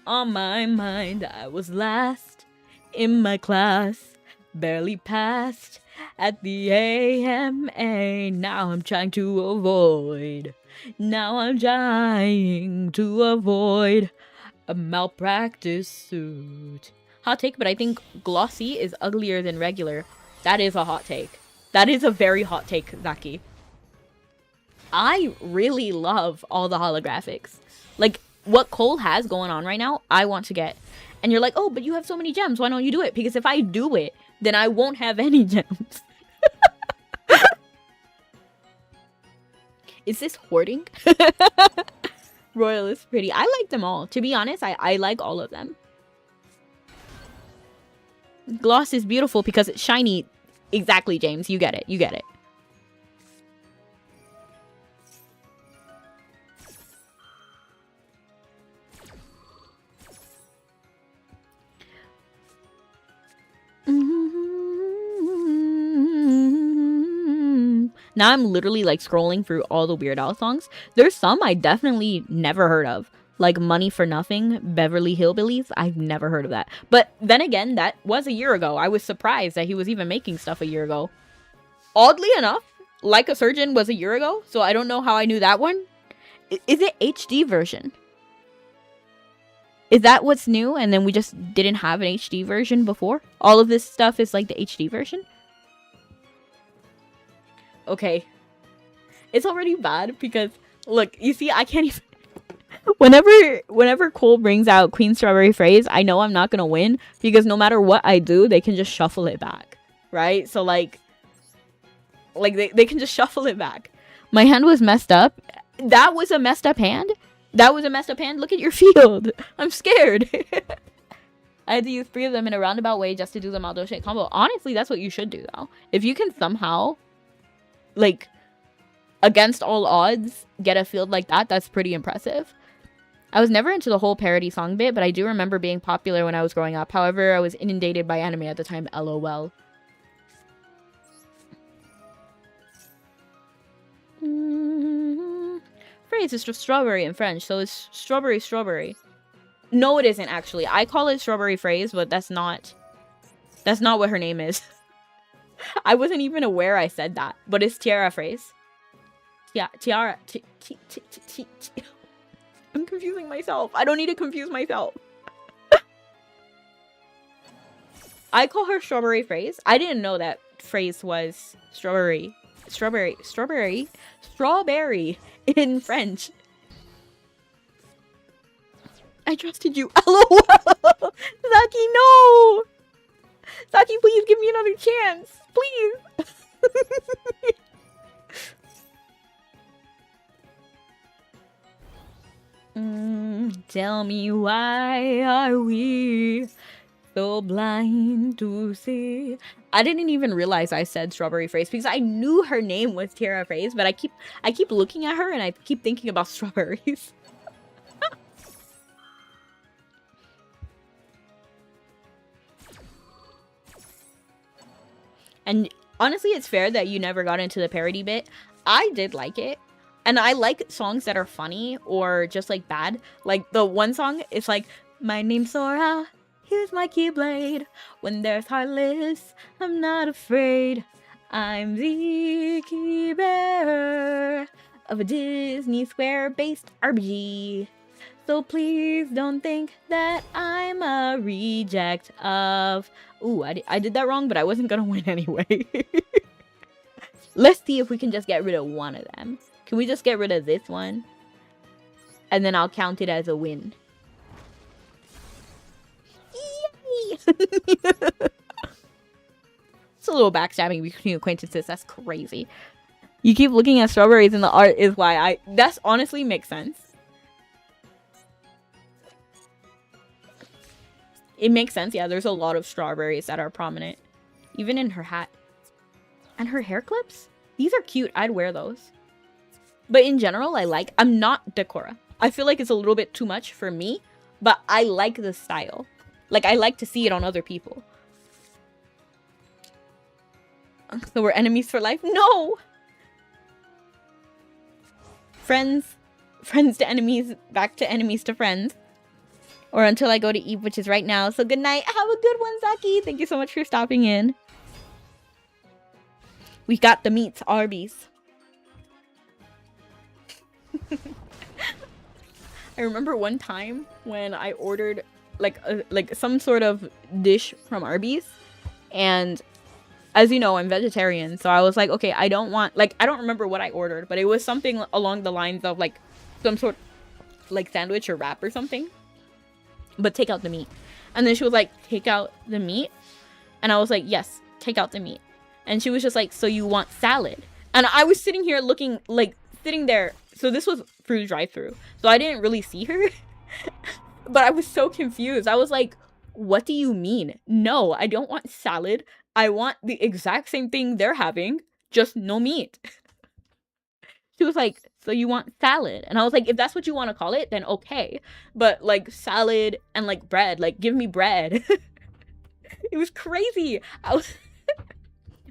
on my mind. I was last in my class, barely passed at the AMA. Now I'm trying to avoid. A malpractice suit. Hot take, but I think glossy is uglier than regular. That is a hot take. That is a very hot take, Zaki. I really love all the holographics. Like, what Cole has going on right now, I want to get. And you're like, oh, but you have so many gems. Why don't you do it? Because if I do it, then I won't have any gems. Is this hoarding? Royal is pretty. I like them all. To be honest, I like all of them. Gloss is beautiful because it's shiny. Exactly, James. You get it. You get it. Now I'm literally like scrolling through all the Weird Al songs. There's some I definitely never heard of. Like Money for Nothing, Beverly Hillbillies. I've never heard of that. But then again, that was a year ago. I was surprised that he was even making stuff a year ago. Oddly enough, Like a Surgeon was a year ago, so I don't know how I knew that one. Is it HD version? Is that what's new and then we just didn't have an HD version before? All of this stuff is like the HD version? Okay. It's already bad because, look, you see, I can't even... Whenever Cole brings out Queen Strawberry Phrase, I know I'm not gonna win because no matter what I do, they can just shuffle it back, right? So like they can just shuffle it back. My hand was messed up. That was a messed up hand? That was a messed up hand? Look at your field. I'm scared. I had to use 3 of them in a roundabout way just to do the madolche combo. Honestly, that's what you should do though. If you can somehow, like, against all odds, get a field like that, that's pretty impressive. I was never into the whole parody song bit, but I do remember being popular when I was growing up. However, I was inundated by anime at the time, LOL. Phrase is just strawberry in French, so it's strawberry strawberry. No, it isn't actually. I call it Strawberry Phrase, but that's not what her name is. I wasn't even aware I said that, but it's Tiara Phrase. Tiara. I'm confusing myself. I don't need to confuse myself. I call her Strawberry Phrase. I didn't know that Phrase was strawberry in French. I trusted you. LOL. Saki, no. Saki, please give me another chance. Please. Tell me, why are we so blind to see? I didn't even realize I said Strawberry Phrase because I knew her name was Tiara Phrase, but I keep looking at her and I keep thinking about strawberries. And honestly, it's fair that you never got into the parody bit. I did like it. And I like songs that are funny or just like bad. Like the one song, it's like, my name's Sora, here's my keyblade. When there's Heartless, I'm not afraid. I'm the key bearer of a Disney Square-based RPG. So please don't think that I'm a reject of... Ooh, I did that wrong, but I wasn't gonna win anyway. Let's see if we can just get rid of one of them. Can we just get rid of this one? And then I'll count it as a win. Yay! It's a little backstabbing between acquaintances. That's crazy. You keep looking at strawberries in the art is why that's honestly makes sense. It makes sense. Yeah, there's a lot of strawberries that are prominent. Even in her hat. And her hair clips? These are cute. I'd wear those. But in general, I'm not Decora. I feel like it's a little bit too much for me, but I like the style. Like, I like to see it on other people. So we're enemies for life? No! Friends to enemies, back to enemies to friends. Or until I go to Eve, which is right now. So good night. Have a good one, Zaki. Thank you so much for stopping in. We got the meats, Arby's. I remember one time when I ordered like some sort of dish from Arby's, and as you know, I'm vegetarian, so I was like, okay, I don't want, like, I don't remember what I ordered, but it was something along the lines of like some sort like sandwich or wrap or something, but take out the meat. And then she was like, take out the meat? And I was like, yes, take out the meat. And she was just like, so you want salad? And I was sitting here looking, like, sitting there. So this was through the drive-thru, so I didn't really see her. But I was so confused. I was like, what do you mean? No, I don't want salad. I want the exact same thing they're having, just no meat. She was like, so you want salad? And I was like, if that's what you want to call it, then okay. But like salad and like bread, like give me bread. It was crazy.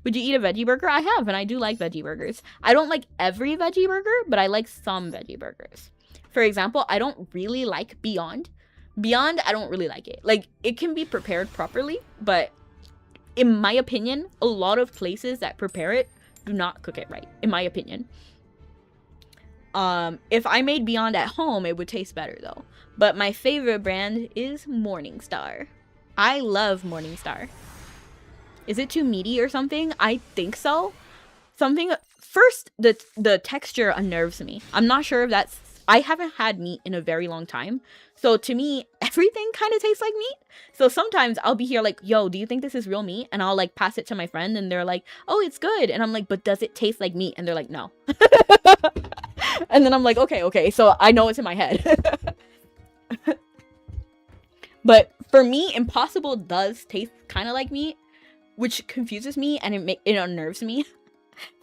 Would you eat a veggie burger? I have, and I do like veggie burgers. I don't like every veggie burger, but I like some veggie burgers. For example, I don't really like Beyond. Beyond, I don't really like it. Like, it can be prepared properly, but in my opinion, a lot of places that prepare it do not cook it right, in my opinion. If I made Beyond at home, it would taste better though. But my favorite brand is Morningstar. I love Morningstar. Is it too meaty or something? I think so. First, the texture unnerves me. I'm not sure if that's, I haven't had meat in a very long time. So to me, everything kind of tastes like meat. So sometimes I'll be here like, yo, do you think this is real meat? And I'll like pass it to my friend and they're like, oh, it's good. And I'm like, but does it taste like meat? And they're like, no. And then I'm like, okay. So I know it's in my head. But for me, Impossible does taste kind of like meat, which confuses me and it unnerves me.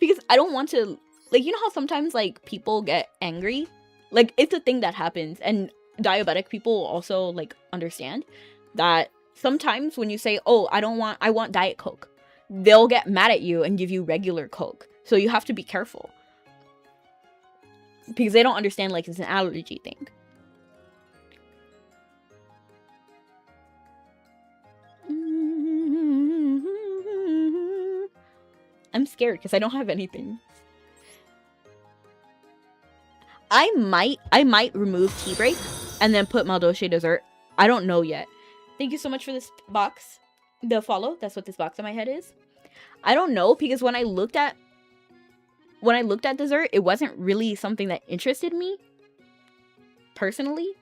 Because I don't want to, like, you know how sometimes like people get angry? Like, it's a thing that happens, and diabetic people also like understand that sometimes when you say, oh, I want Diet Coke, they'll get mad at you and give you regular Coke. So you have to be careful because they don't understand like it's an allergy thing. I'm scared because I don't have anything. I might remove tea break and then put madolche dessert. I don't know yet. Thank you so much for this box. The follow. That's what this box on my head is. I don't know because when I looked at dessert, it wasn't really something that interested me personally.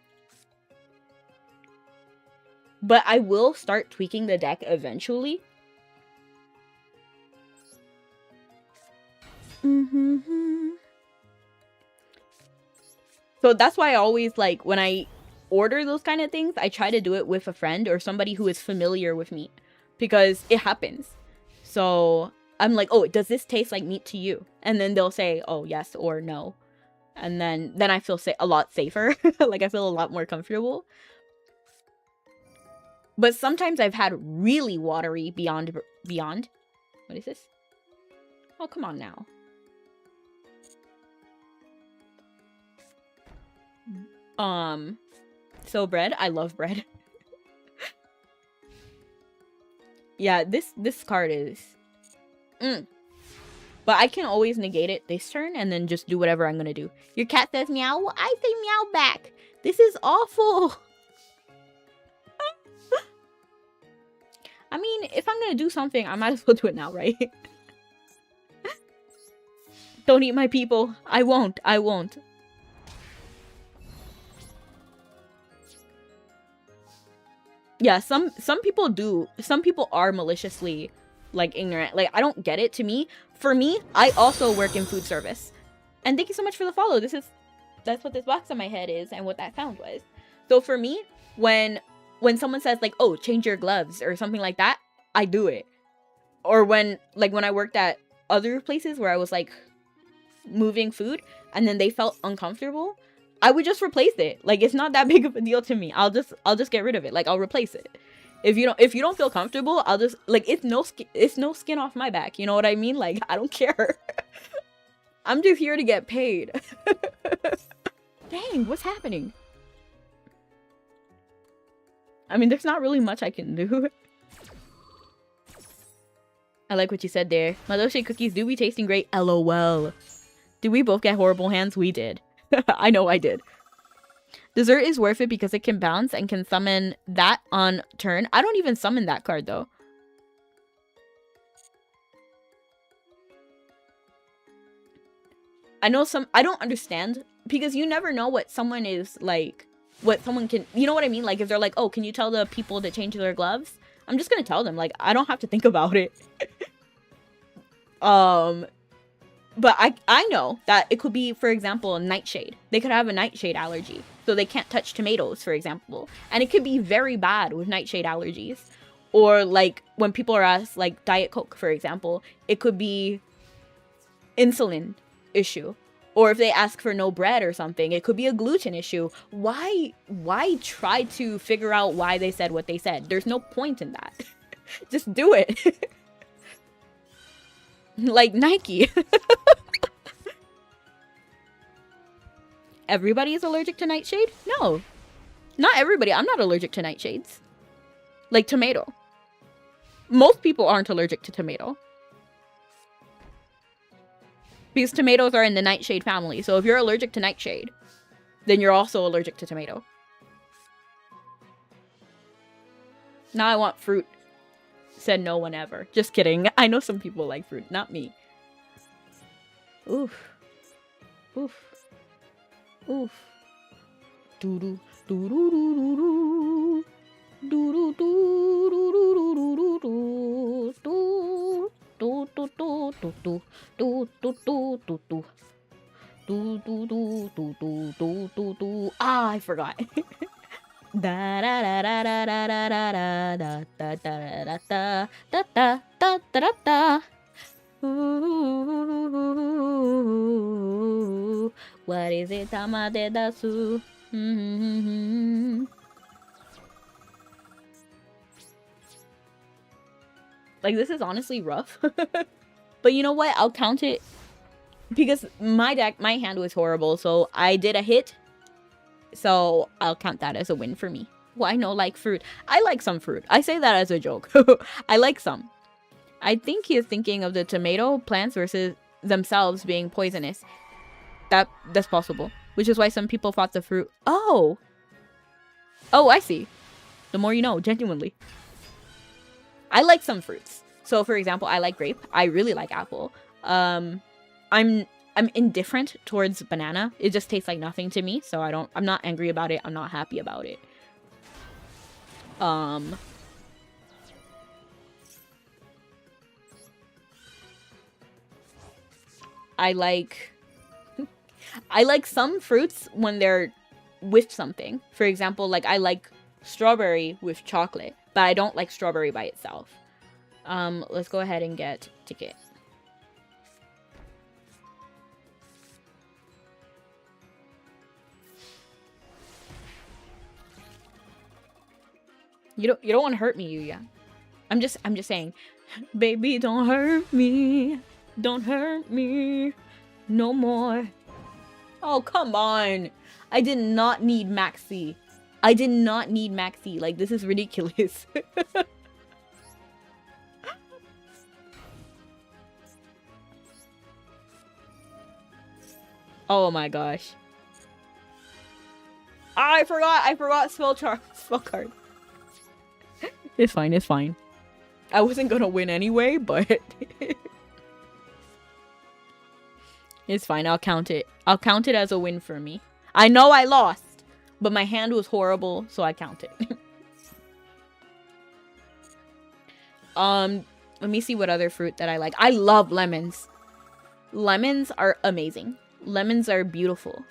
But I will start tweaking the deck eventually. So that's why I always, like, when I order those kind of things, I try to do it with a friend or somebody who is familiar with meat, because it happens. So I'm like, oh, does this taste like meat to you? And then they'll say, oh, yes or no. And then I feel a lot safer. Like, I feel a lot more comfortable. But sometimes I've had really watery Beyond. What is this? Oh, come on now. So bread, I love bread. Yeah, this card is but I can always negate it this turn and then just do whatever I'm gonna do. Your cat says meow, well, I say meow back. This is awful. I mean, if I'm gonna do something, I might as well do it now, right? Don't eat my people. I won't. Yeah, some people do. Some people are maliciously, like, ignorant. Like, I don't get it. To me, for me, I also work in food service. And thank you so much for the follow. That's what this box on my head is and what that sound was. So for me, when someone says, like, oh, change your gloves or something like that, I do it. Or when I worked at other places where I was, like, moving food and then they felt uncomfortable, I would just replace it. Like, it's not that big of a deal to me. I'll just get rid of it. Like, I'll replace it. If you don't feel comfortable, I'll just, like, it's no skin off my back. You know what I mean? Like, I don't care. I'm just here to get paid. Dang, what's happening? I mean, there's not really much I can do. I like what you said there. Madolche cookies do be tasting great. LOL. Did we both get horrible hands? We did. I know I did. Dessert is worth it because it can bounce and can summon that on turn. I don't even summon that card though. I don't understand because you never know what someone is like, what someone can, you know what I mean? Like, if they're like, oh, can you tell the people to change their gloves? I'm just gonna tell them, like, I don't have to think about it. But I know that it could be, for example, nightshade. They could have a nightshade allergy, so they can't touch tomatoes, for example. And it could be very bad with nightshade allergies. Or, like, when people are asked, like, Diet Coke, for example, it could be insulin issue. Or if they ask for no bread or something, it could be a gluten issue. Why try to figure out why they said what they said? There's no point in that. Just do it. Like Nike. Everybody is allergic to nightshade? No. Not everybody. I'm not allergic to nightshades. Like tomato. Most people aren't allergic to tomato. Because tomatoes are in the nightshade family. So if you're allergic to nightshade, then you're also allergic to tomato. Now I want fruit. Said no one ever. Just kidding. I know some people like fruit. Not me. Oof. Oof. Oof. Doo-doo. Doo-doo-doo-doo-doo. Ah, I forgot. Da da da da da da da da da da da da da da da da da. What is it, Tamade Dasu? Like, this is honestly rough. But you know what? I'll count it. Because my hand was horrible, so I did a hit. So I'll count that as a win for me. Well, I know, like fruit. I like some fruit. I say that as a joke. I like some. I think he is thinking of the tomato plants versus themselves being poisonous. That's possible. Which is why some people fought the fruit. Oh! Oh, I see. The more you know, genuinely. I like some fruits. So, for example, I like grape. I really like apple. I'm indifferent towards banana. It just tastes like nothing to me. So I'm not angry about it. I'm not happy about it. I like some fruits when they're with something. For example, like I like strawberry with chocolate, but I don't like strawberry by itself. Let's go ahead and get ticket. You don't want to hurt me, Yuya. I'm just saying, baby, don't hurt me. Don't hurt me no more. Oh, come on. I did not need Maxi. I did not need Maxi. Like, this is ridiculous. Oh my gosh. I forgot spell card. It's fine, it's fine. I wasn't gonna win anyway, but it's fine, I'll count it. I'll count it as a win for me. I know I lost, but my hand was horrible, so I count it. Let me see what other fruit that I like. I love lemons. Lemons are amazing. Lemons are beautiful.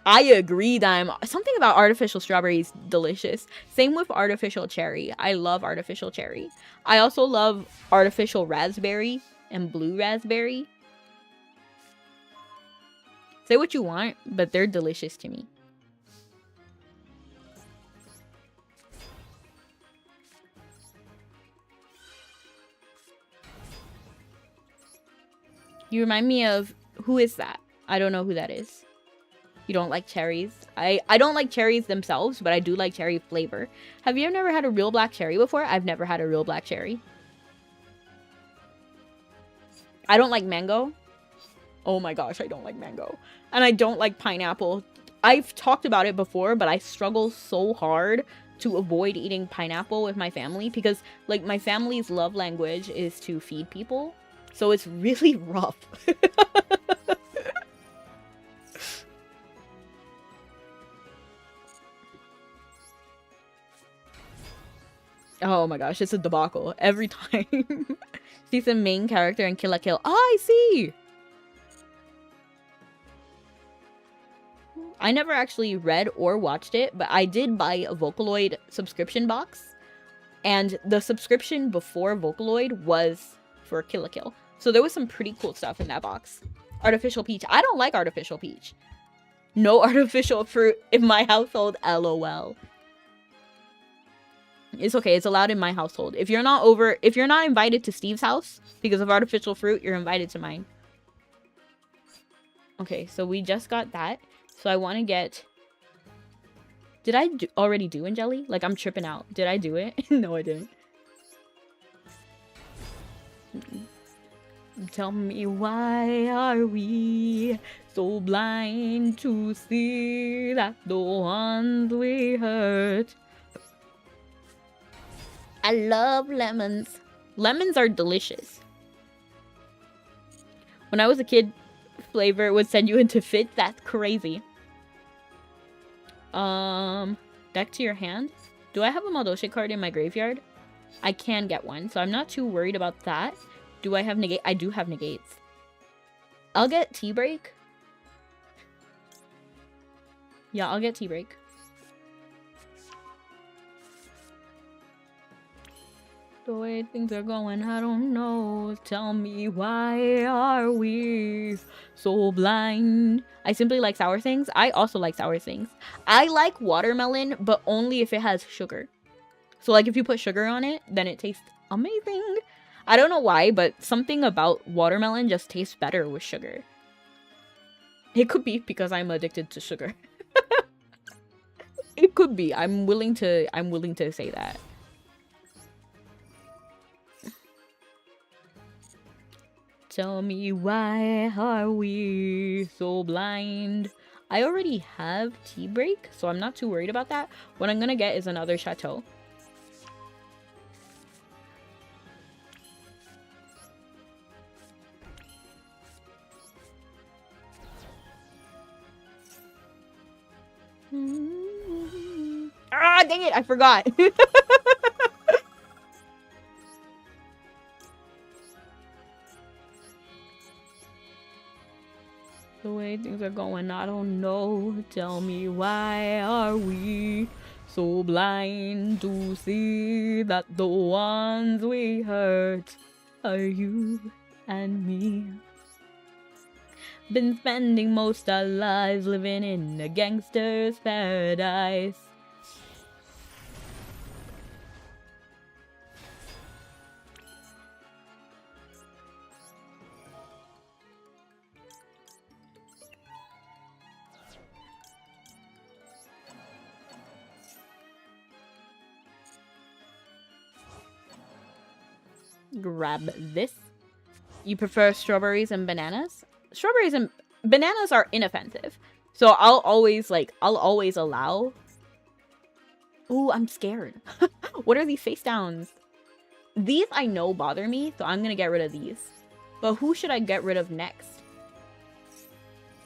I agree that something about artificial strawberry is delicious. Same with artificial cherry. I love artificial cherry. I also love artificial raspberry and blue raspberry. Say what you want, but they're delicious to me. You remind me of... Who is that? I don't know who that is. You don't like cherries? I don't like cherries themselves, but I do like cherry flavor. Have you never had a real black cherry before? I've never had a real black cherry. I don't like mango. Oh my gosh, I don't like mango. And I don't like pineapple. I've talked about it before, but I struggle so hard to avoid eating pineapple with my family because, like, my family's love language is to feed people. So it's really rough. Oh my gosh, it's a debacle every time. She's the main character in Kill la Kill. Oh, I see! I never actually read or watched it, but I did buy a Vocaloid subscription box. And the subscription before Vocaloid was for Kill la Kill. So there was some pretty cool stuff in that box. Artificial peach. I don't like artificial peach. No artificial fruit in my household, LOL. It's okay. It's allowed in my household. If you're not invited to Steve's house because of artificial fruit, you're invited to mine. Okay, so we just got that. So I want to get... Did I already do Jelly? Like, I'm tripping out. Did I do it? No, I didn't. Tell me, why are we so blind to see that the ones we hurt? I love lemons. Lemons are delicious. When I was a kid, flavor would send you into fits. That's crazy. Deck to your hand. Do I have a madolche card in my graveyard? I can get one, so I'm not too worried about that. Do I have negate? I do have negates. I'll get tea break. Yeah, I'll get tea break. The way things are going, I don't know. Tell me, why are we so blind? I simply like sour things. I also like sour things. I like watermelon, but only if it has sugar. So, like, if you put sugar on it, then it tastes amazing. I don't know why, but something about watermelon just tastes better with sugar. It could be because I'm addicted to sugar. It could be. I'm willing to say that. Tell me, why are we so blind? I already have tea break, so I'm not too worried about that. What I'm gonna get is another chateau. Ah, dang it, I forgot. The way things are going, I don't know. Tell me, why are we so blind to see that the ones we hurt are you and me? Been spending most our lives living in a gangster's paradise. Grab this. You prefer strawberries and bananas? Strawberries and bananas are inoffensive. So I'll always allow. Ooh, I'm scared. What are these face downs? These I know bother me, so I'm gonna get rid of these. But who should I get rid of next?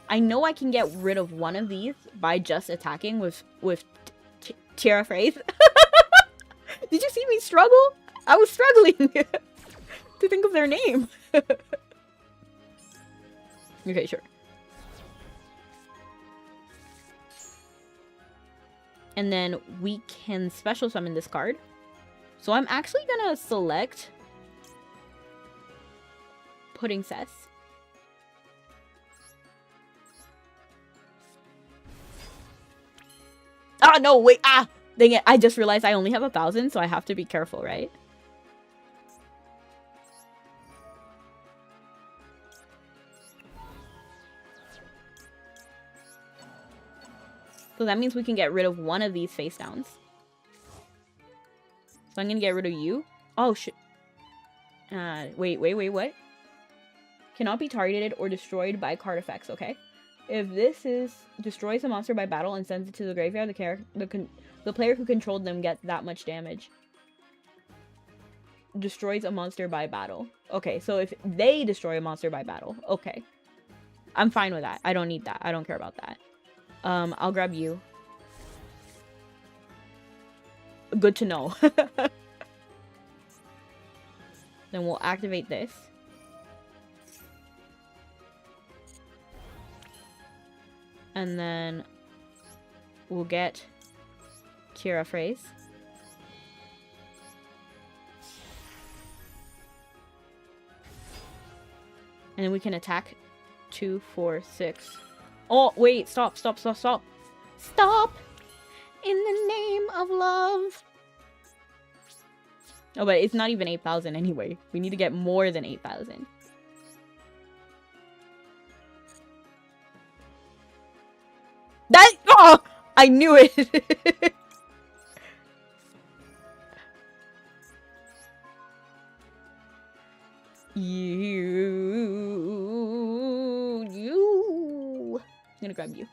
I know I can get rid of one of these by just attacking with Tierra phrase. Did you see me struggle? I was struggling to think of their name. Okay, sure. And then we can special summon this card. So I'm actually gonna select Pudding Cess. Ah, no, wait, ah! Dang it, I just realized I only have 1,000, so I have to be careful, right? So that means we can get rid of one of these face downs. So I'm gonna get rid of you. Oh, shit. Wait, what? Cannot be targeted or destroyed by card effects, okay? If this is destroys a monster by battle and sends it to the graveyard, the player who controlled them gets that much damage. Destroys a monster by battle. Okay, so if they destroy a monster by battle, okay. I'm fine with that. I don't need that. I don't care about that. I'll grab you. Good to know. Then we'll activate this. And then we'll get Tierra phrase. And then we can attack 2, 4, 6. Oh, wait, stop. Stop! In the name of love. Oh, but it's not even 8,000 anyway. We need to get more than 8,000. That, oh, I knew it. You. I'm gonna grab you.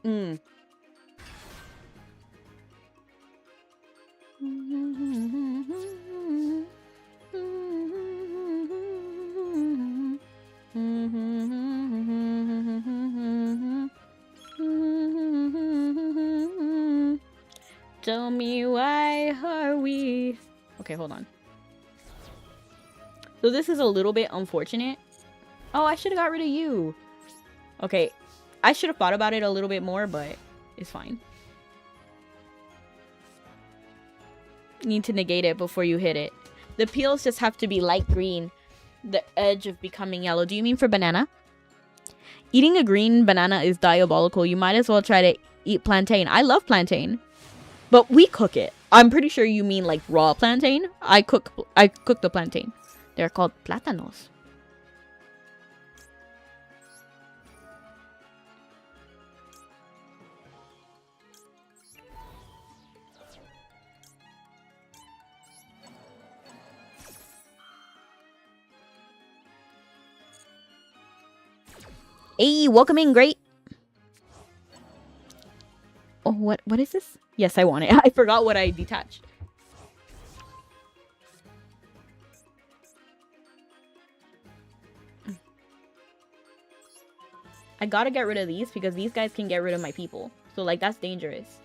Mm. Tell me why are we... Okay, hold on. So this is a little bit unfortunate. Oh, I should have got rid of you. Okay, I should have thought about it a little bit more, but it's fine. You need to negate it before you hit it. The peels just have to be light green. The edge of becoming yellow. Do you mean for banana? Eating a green banana is diabolical. You might as well try to eat plantain. I love plantain. But we cook it. I'm pretty sure you mean like raw plantain. I cook the plantain. They're called plátanos. Hey, welcome in, great. Oh, what is this? Yes, I want it. I forgot what I detached. I gotta get rid of these because these guys can get rid of my people. So, like, that's dangerous.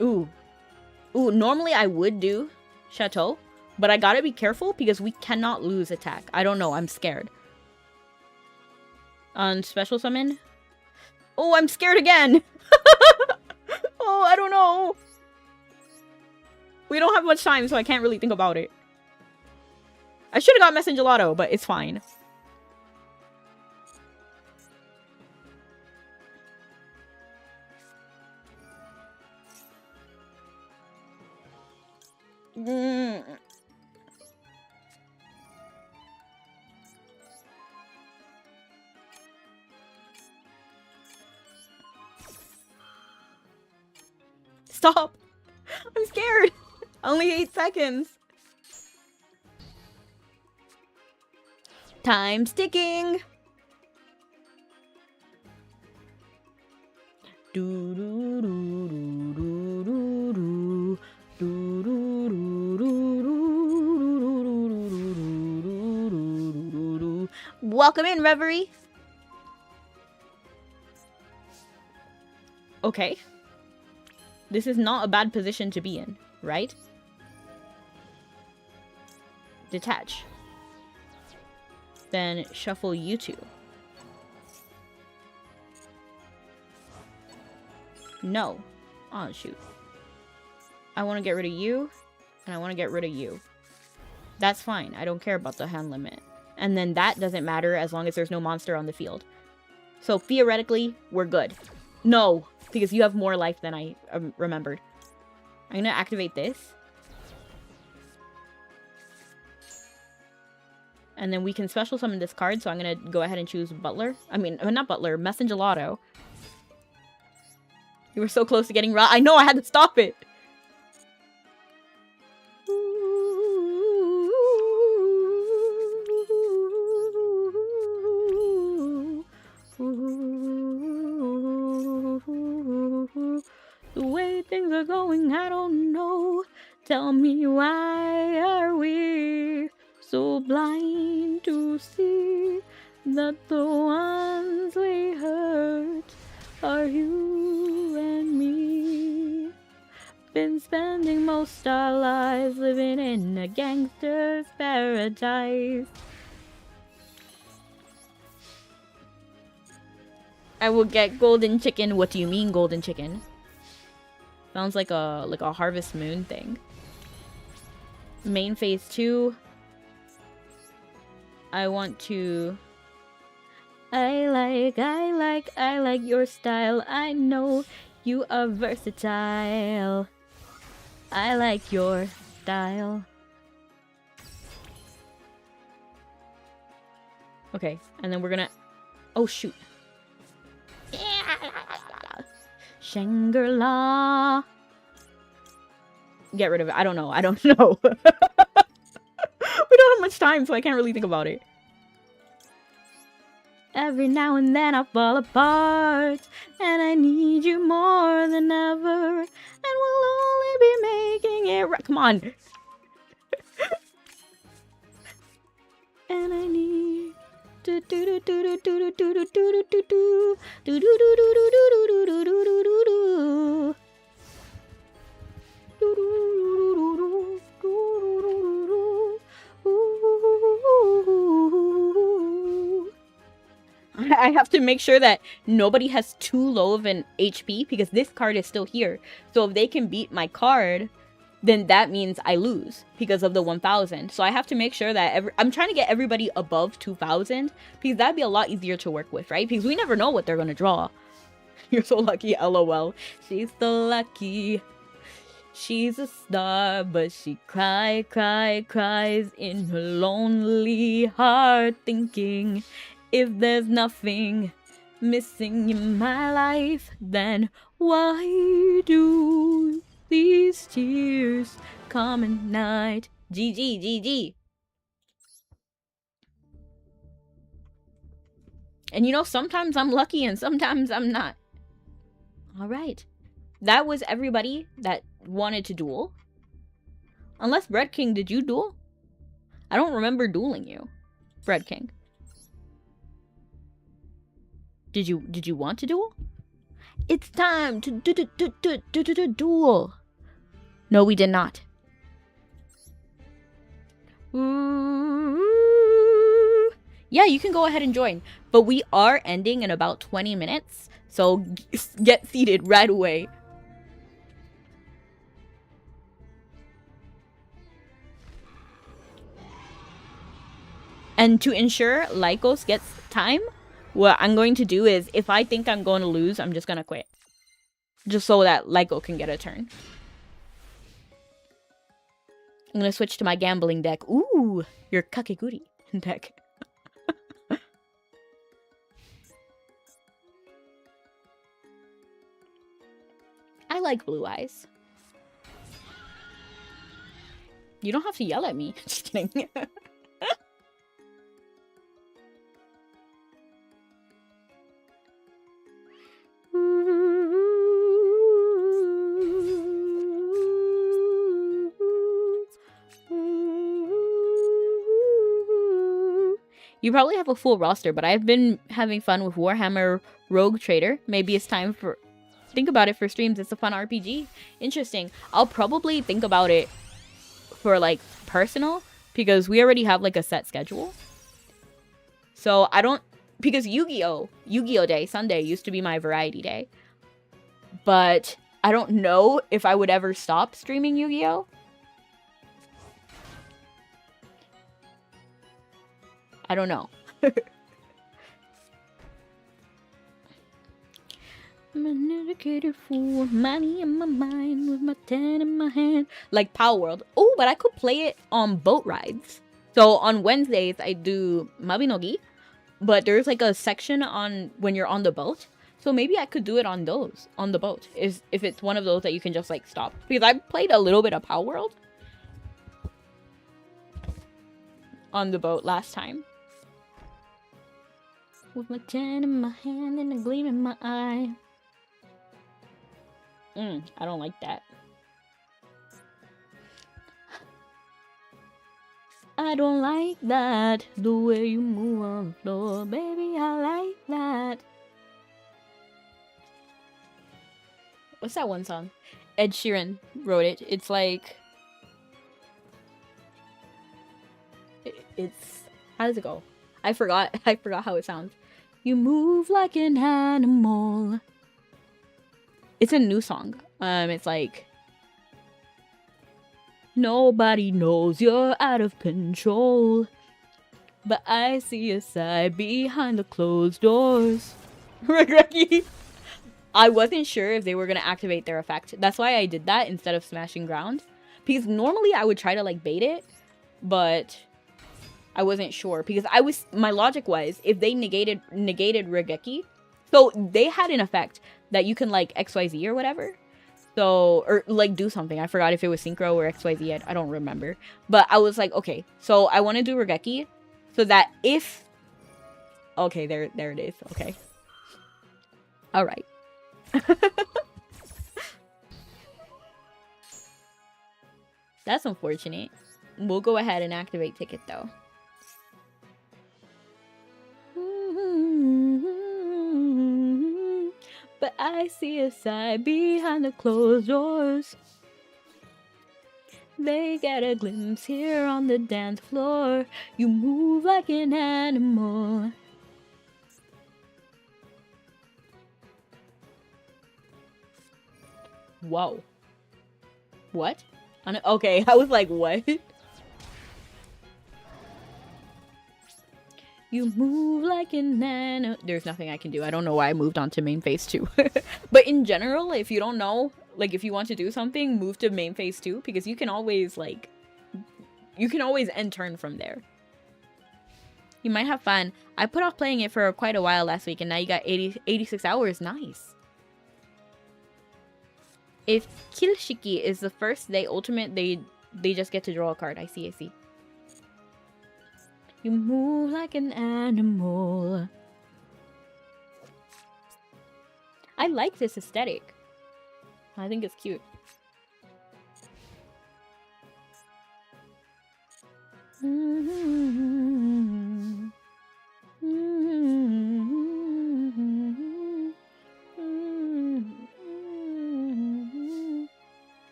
Ooh. Ooh, normally I would do Chateau, but I gotta be careful because we cannot lose attack. I don't know, I'm scared. On special summon? Oh, I'm scared again! Oh, I don't know. We don't have much time, so I can't really think about it. I should have got Messenger Gelato, but it's fine. Stop! I'm scared! Only 8 seconds. Time's ticking! Welcome in, Reverie! Okay. This is not a bad position to be in, right? Detach. Then shuffle you two. No. Oh, shoot. I want to get rid of you, and I want to get rid of you. That's fine. I don't care about the hand limit. And then that doesn't matter as long as there's no monster on the field. So theoretically, we're good. No, because you have more life than I remembered. I'm going to activate this. And then we can special summon this card, so I'm going to go ahead and choose Butler. I mean, not Butler, Messenger Gelato. You were so close to getting raw. I know, I had to stop it. The way things are going, I don't know. Tell me, why are we so blind to see that the ones we hurt are you and me. Been spending most our lives living in a gangster's paradise. I will get golden chicken. What do you mean golden chicken? Sounds like a Harvest Moon thing. Main phase 2. I want to... I like your style. I know you are versatile. I like your style. Okay, and then we're gonna... Oh, shoot. Shangri-La. Get rid of it. I don't know. I don't know. We don't have much time, so I can't really think about it. Every now and then I fall apart, and I need you more than ever, and we'll only be making it right. Come on. And I need do do do do do do do do do do do do do do do do do do. I have to make sure that nobody has too low of an HP because this card is still here. So if they can beat my card, then that means I lose because of the 1000. So I have to make sure that I'm trying to get everybody above 2000 because that'd be a lot easier to work with, right? Because we never know what they're gonna draw. You're so lucky, LOL. She's so lucky. She's a star, but she cries in her lonely heart, thinking, if there's nothing missing in my life, then why do these tears come at night? GG. And you know, sometimes I'm lucky and sometimes I'm not. All right. That was everybody that wanted to duel. Unless Bread King, did you duel? I don't remember dueling you, Bread King. Did you want to duel? It's time to duel. No, we did not. Yeah, you can go ahead and join. But we are ending in about 20 minutes. So get seated right away. And to ensure Lycos gets time, what I'm going to do is, if I think I'm going to lose, I'm just going to quit. Just so that Lyco can get a turn. I'm going to switch to my gambling deck. Ooh, your Kakeguri deck. I like blue eyes. You don't have to yell at me. Just kidding. You probably have a full roster, but I've been having fun with Warhammer Rogue Trader. Maybe it's time for... Think about it for streams. It's a fun RPG. Interesting. I'll probably think about it for, like, personal, because we already have, like, a set schedule. So I don't... Because Yu-Gi-Oh Day, Sunday, used to be my variety day. But I don't know if I would ever stop streaming Yu-Gi-Oh! I don't know. I'm an educated fool, money in my mind, with my 10 in my hand. Like Power World. Oh, but I could play it on boat rides. So on Wednesdays, I do Mabinogi. But there's like a section on when you're on the boat. So maybe I could do it on those, on the boat. If it's one of those that you can just like stop. Because I played a little bit of Power World on the boat last time. With my 10 in my hand and a gleam in my eye. I don't like that. I don't like that. The way you move on the floor, baby, I like that. What's that one song? Ed Sheeran wrote it. It's like... It's... How does it go? I forgot how it sounds. You move like an animal. It's a new song. It's like... Nobody knows you're out of control, but I see a side behind the closed doors. Regretty. I wasn't sure if they were gonna activate their effect. That's why I did that instead of smashing ground. Because normally I would try to like bait it, but I wasn't sure. Because my logic was if they negated Regeki, so they had an effect that you can like XYZ or whatever. So, or like do something. I forgot if it was Synchro or XYZ. I don't remember. But I was like, okay, so I want to do Regeki so that if... Okay, there it is. Okay. All right. That's unfortunate. We'll go ahead and activate ticket though. But I see a side behind the closed doors. They get a glimpse here on the dance floor. You move like an animal. Whoa. What? Okay, I was like, what? You move like an animal. There's nothing I can do. I don't know why I moved on to main phase 2. But in general, if you don't know, like if you want to do something, move to main phase 2 because you can always like, you can always end turn from there. You might have fun. I put off playing it for quite a while last week and now you got 86 hours. Nice. If Kilshiki is the first day ultimate, they just get to draw a card. I see. You move like an animal. I like this aesthetic. I think it's cute.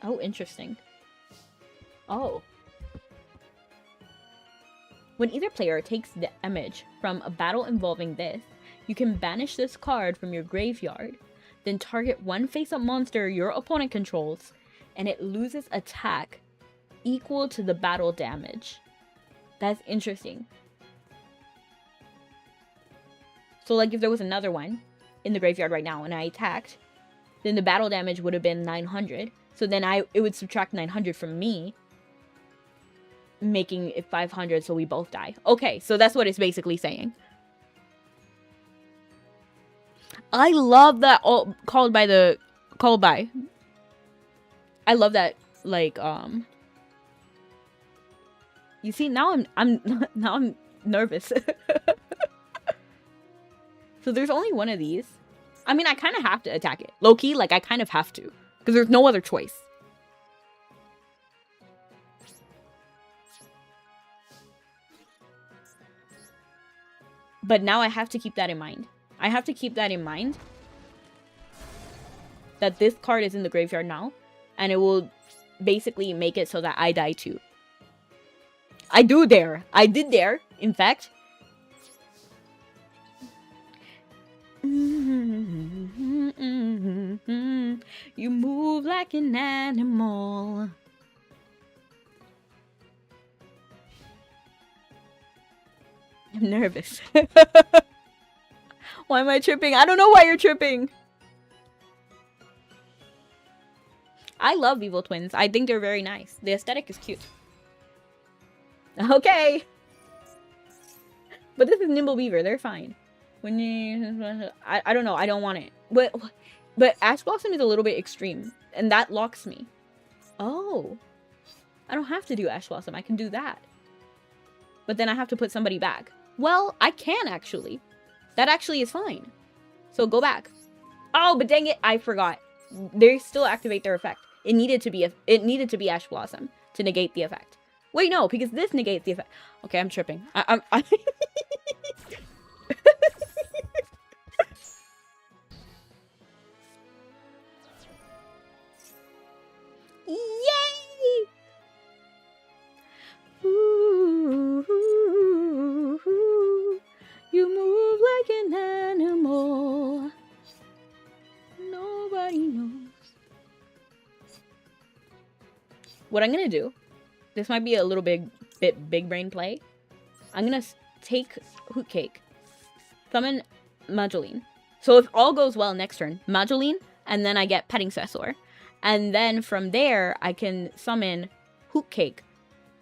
Oh, interesting. Oh. When either player takes the image from a battle involving this, you can banish this card from your graveyard, then target one face-up monster your opponent controls, and it loses attack equal to the battle damage. That's interesting. So like if there was another one in the graveyard right now and I attacked, then the battle damage would have been 900. So then it would subtract 900 from me, making it 500 so we both die. Okay, so that's what it's basically saying. I love that called by. I love that like you see now I'm nervous. So there's only one of these. I mean, I kind of have to attack it. Low key, like I kind of have to because there's no other choice. But now I have to keep that in mind. I have to keep that in mind. That this card is in the graveyard now. And it will basically make it so that I die too. I did dare, in fact. You move like an animal. I'm nervous. Why am I tripping? I don't know why you're tripping. I love Evil Twins. I think they're very nice. The aesthetic is cute. Okay. But this is Nimble Beaver. They're fine. When you... I don't know. I don't want it. But Ash Blossom is a little bit extreme. And that locks me. Oh. I don't have to do Ash Blossom. I can do that. But then I have to put somebody back. Well, I can actually. That actually is fine. So go back. Oh, but dang it, I forgot. They still activate their effect. It needed to be Ash Blossom to negate the effect. Wait, no, because this negates the effect. Okay, I'm tripping. I'm Yay! Ooh, you move like an animal. Nobody knows. What I'm gonna do, this might be a little bit big brain play. I'm gonna take Hoot Cake, summon Madeline. So if all goes well next turn, Madeline, and then I get Petting Sessor. And then from there, I can summon Hoot Cake,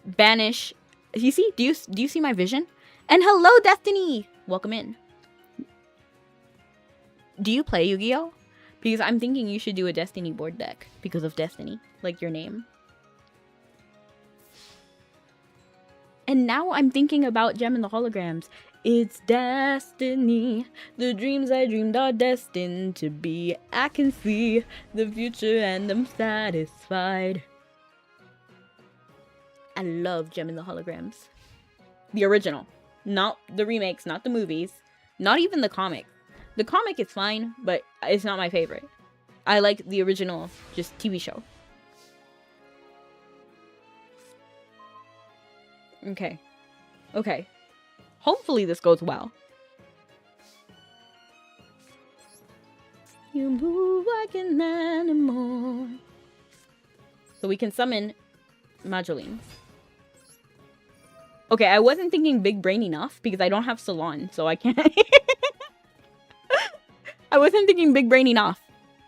banish. You see? Do you see my vision? And hello, Destiny! Welcome in. Do you play Yu-Gi-Oh? Because I'm thinking you should do a Destiny board deck because of Destiny, like your name. And now I'm thinking about Gem and the Holograms. It's destiny. The dreams I dreamed are destined to be. I can see the future and I'm satisfied. I love Gem and the Holograms. The original. Not the remakes, not the movies. Not even the comic. The comic is fine, but it's not my favorite. I like the original, just TV show. Okay. Okay. Hopefully this goes well. You move like an animal. So we can summon Madeline. Okay, I wasn't thinking big brain enough because I don't have Salon, so I can't. I wasn't thinking big brain enough.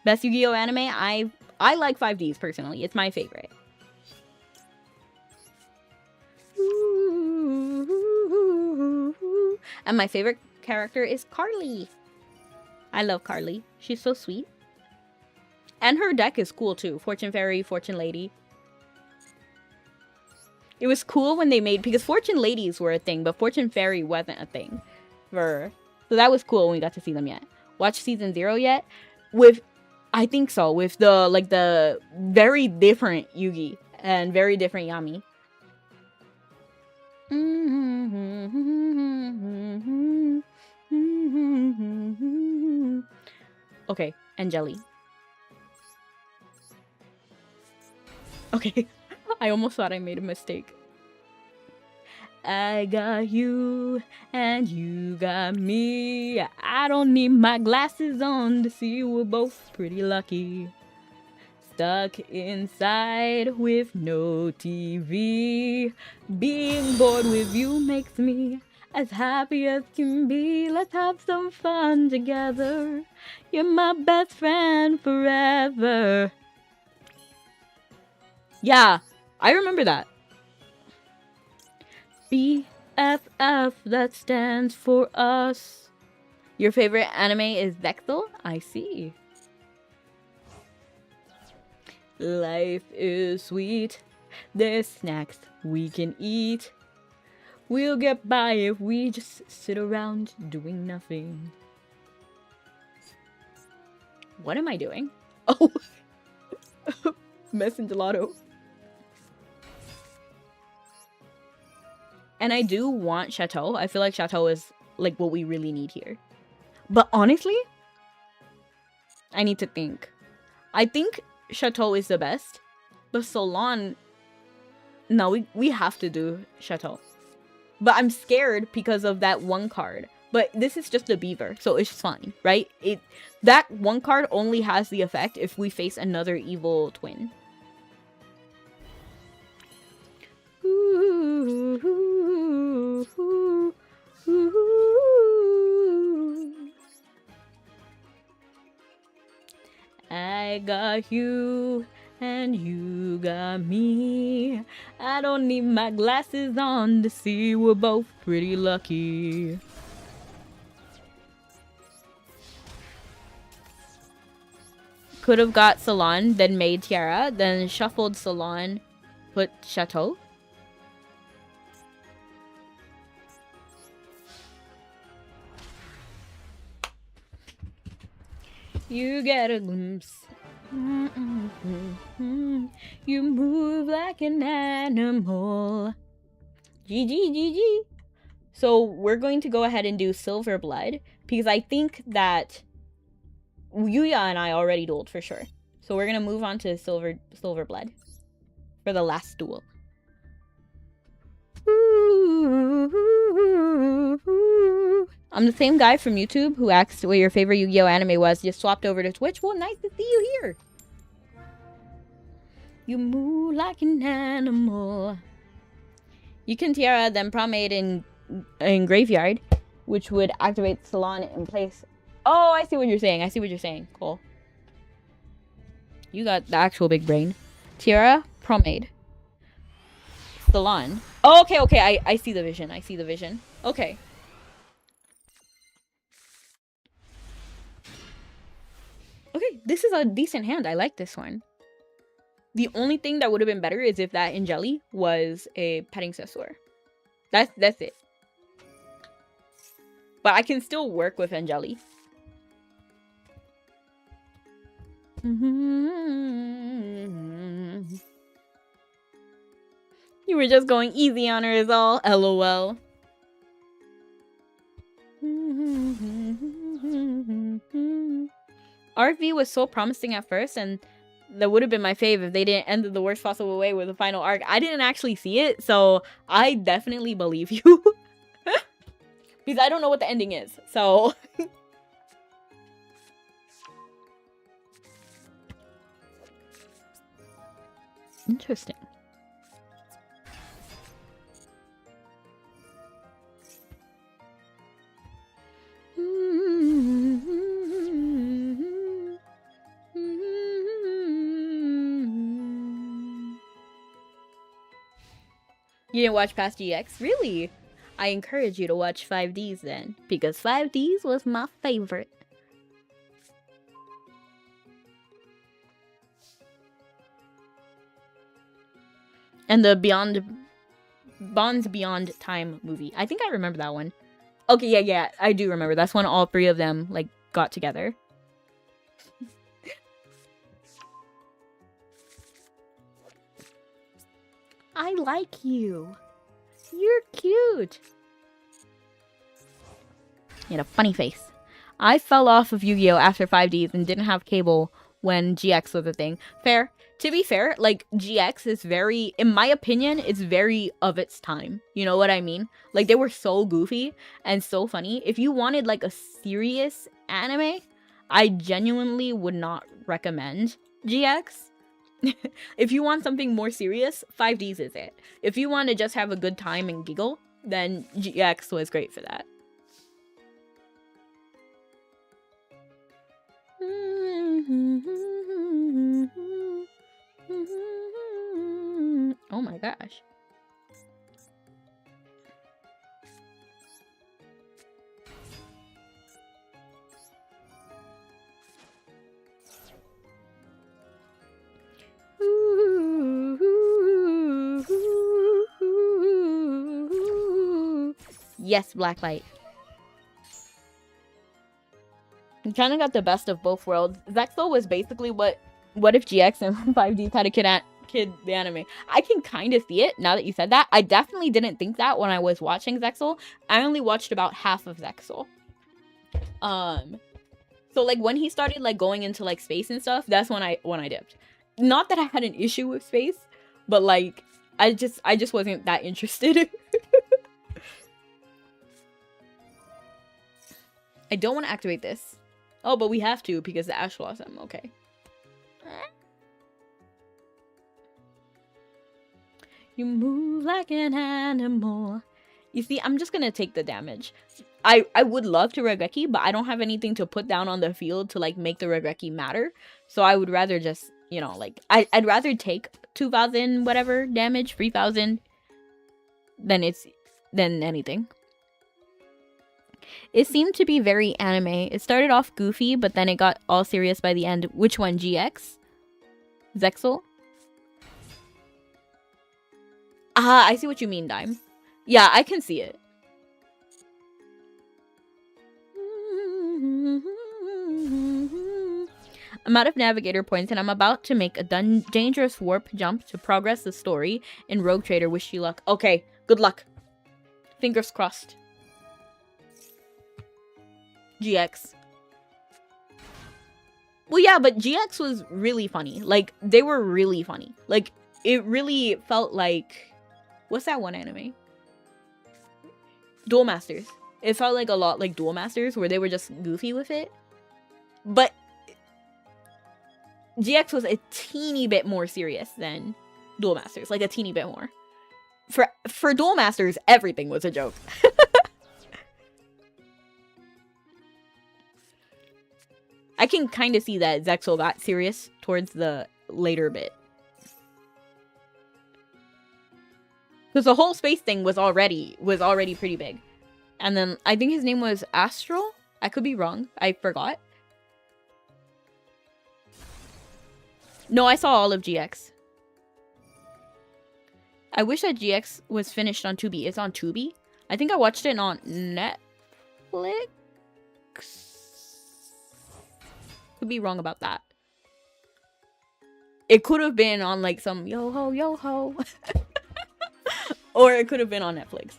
Best Yu-Gi-Oh anime? I like 5Ds personally. It's my favorite. And my favorite character is Carly. I love Carly. She's so sweet. And her deck is cool too. Fortune Fairy, Fortune Lady. It was cool when they made... Because Fortune Ladies were a thing, but Fortune Fairy wasn't a thing. So that was cool when we got to see them yet. Watch Season 0 yet? I think so. With the very different Yugi. And very different Yami. Okay, and Jelly. Okay, I almost thought I made a mistake. I got you, and you got me. I don't need my glasses on to see we're both pretty lucky. Stuck inside with no TV. Being bored with you makes me as happy as can be. Let's have some fun together. You're my best friend forever. Yeah, I remember that. BFF, that stands for us. Your favorite anime is Vexel? I see. Life is sweet. There's snacks we can eat. We'll get by if we just sit around doing nothing. What am I doing? Oh, Messin Gelato. And I do want Chateau. I feel like Chateau is like what we really need here. But honestly, I need to think. I think Chateau is the best. But Solon... No, we have to do Chateau. But I'm scared because of that one card. But this is just a beaver, so it's fine, right? That one card only has the effect if we face another evil twin. I got you, and you got me. I don't need my glasses on to see we're both pretty lucky. Could have got Salon, then made Tiara, then shuffled Salon, put Chateau. You get a glimpse. You move like an animal. GG. So we're going to go ahead and do Silver Blood because I think that Yuya and I already dueled for sure. So we're gonna move on to Silver Blood. for the last duel. I'm the same guy from YouTube who asked what your favorite Yu-Gi-Oh anime was. Just swapped over to Twitch. Well, nice to see you here. You move like an animal. You can tiara, then promade in graveyard, which would activate Salon in place. Oh, I see what you're saying. I see what you're saying. Cool. You got the actual big brain. Tiara, promade. Salon. Oh, okay, okay. I see the vision. I see the vision. Okay. Okay, this is a decent hand. I like this one. The only thing that would have been better is if that Angeli was a petting Sessor. That's it. But I can still work with Angeli. You were just going easy on her is all. LOL. RV was so promising at first, and that would have been my fave if they didn't end it the worst possible way with the final arc. I didn't actually see it, so I definitely believe you. Because I don't know what the ending is, so... Interesting. You didn't watch past GX? Really? I encourage you to watch 5Ds then, because 5Ds was my favorite. And the Bonds Beyond Time movie. I think I remember that one. Okay, yeah, I do remember. That's when all three of them, like, got together. I like you. You're cute. You had a funny face. I fell off of Yu-Gi-Oh! After 5Ds and didn't have cable when GX was a thing. Fair. To be fair, like, GX is very, in my opinion, it's very of its time. You know what I mean? Like, they were so goofy and so funny. If you wanted, like, a serious anime, I genuinely would not recommend GX. If you want something more serious, 5Ds is it. If you want to just have a good time and giggle, then GX was great for that. Oh my gosh. Yes, Blacklight. You kind of got the best of both worlds. Zexal was basically what if GX and 5Ds had a kid the anime. I can kind of see it now that you said that. I definitely didn't think that when I was watching Zexal. I only watched about half of Zexal. So like when he started like going into like space and stuff, that's when I dipped. Not that I had an issue with space, but like I just wasn't that interested. I don't want to activate this. Oh, but we have to because the Ash Blossom. Okay. You move like an animal. You see, I'm just gonna take the damage. I would love to Regeki, but I don't have anything to put down on the field to like make the Regeki matter. So I would rather just, you know, like I'd rather take 2,000 whatever damage, 3,000 than anything. It seemed to be very anime. It started off goofy, but then it got all serious by the end. Which one? GX? Zexal? Ah, I see what you mean, Dime. Yeah, I can see it. I'm out of navigator points and I'm about to make a dangerous warp jump to progress the story in Rogue Trader. Wish you luck. Okay, good luck. Fingers crossed. GX. Well, yeah, but GX was really funny. Like, they were really funny. Like, it really felt like, what's that one anime? Duel Masters. It felt like a lot like Duel Masters, where they were just goofy with it. But GX was a teeny bit more serious than Duel Masters, like a teeny bit more. For Duel Masters, everything was a joke. I can kind of see that Zexal got serious towards the later bit. Because the whole space thing was already pretty big. And then I think his name was Astral? I could be wrong. I forgot. No, I saw all of GX. I wish that GX was finished on Tubi. It's on Tubi. I think I watched it on Netflix. Could be wrong about that. It could have been on like some yo-ho, yo-ho. Or it could have been on Netflix.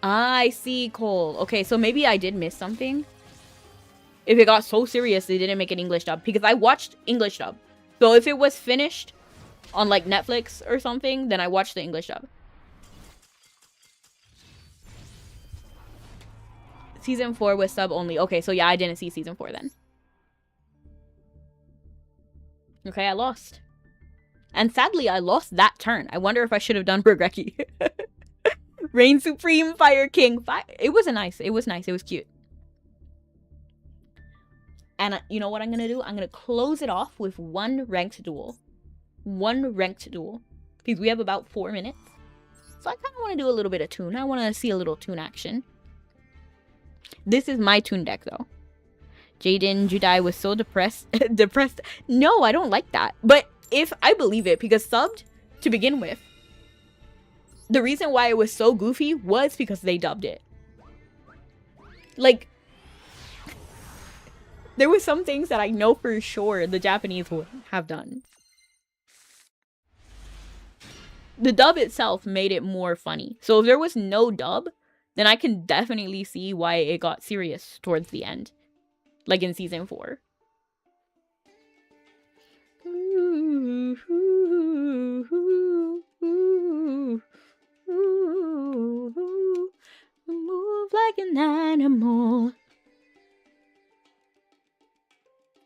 I see, Cole. Okay, so maybe I did miss something. If it got so serious, they didn't make an English dub. Because I watched English dub. So if it was finished on like Netflix or something, then I watched the English dub. Season 4 was sub only. Okay, so yeah, I didn't see season 4 then. Okay, I lost. And sadly, I lost that turn. I wonder if I should have done Rebeca. Reign Supreme, Fire King. It was nice. It was nice. It was cute. And you know what I'm going to do? I'm going to close it off with one ranked duel. One ranked duel. Because we have about 4 minutes. So I kind of want to do a little bit of Toon. I want to see a little Toon action. This is my Toon deck, though. Jaden Judai was so depressed. Depressed. No, I don't like that. But if I believe it, because subbed to begin with, the reason why it was so goofy was because they dubbed it. Like, there were some things that I know for sure the Japanese would have done. The dub itself made it more funny. So if there was no dub, then I can definitely see why it got serious towards the end. Like in season 4. Move like an animal.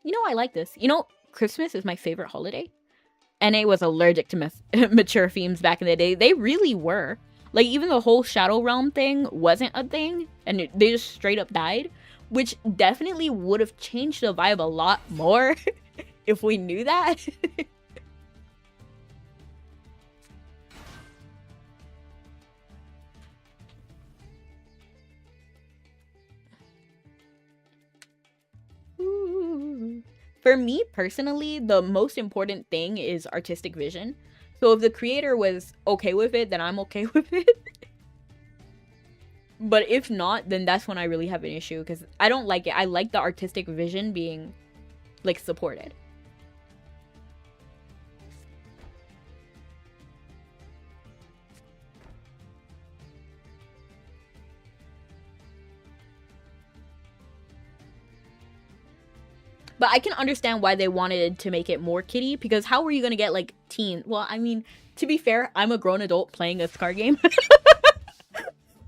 You know, I like this. You know, Christmas is my favorite holiday. NA was allergic to mature themes back in the day. They really were. Like, even the whole Shadow Realm thing wasn't a thing. And they just straight up died. Which definitely would have changed the vibe a lot more if we knew that. For me personally, the most important thing is artistic vision. So if the creator was okay with it, then I'm okay with it. But if not, then that's when I really have an issue, because I don't like it. I like the artistic vision being, like, supported. But I can understand why they wanted to make it more kiddie, because how were you gonna get, like, teen? Well, I mean, to be fair, I'm a grown adult playing a card game.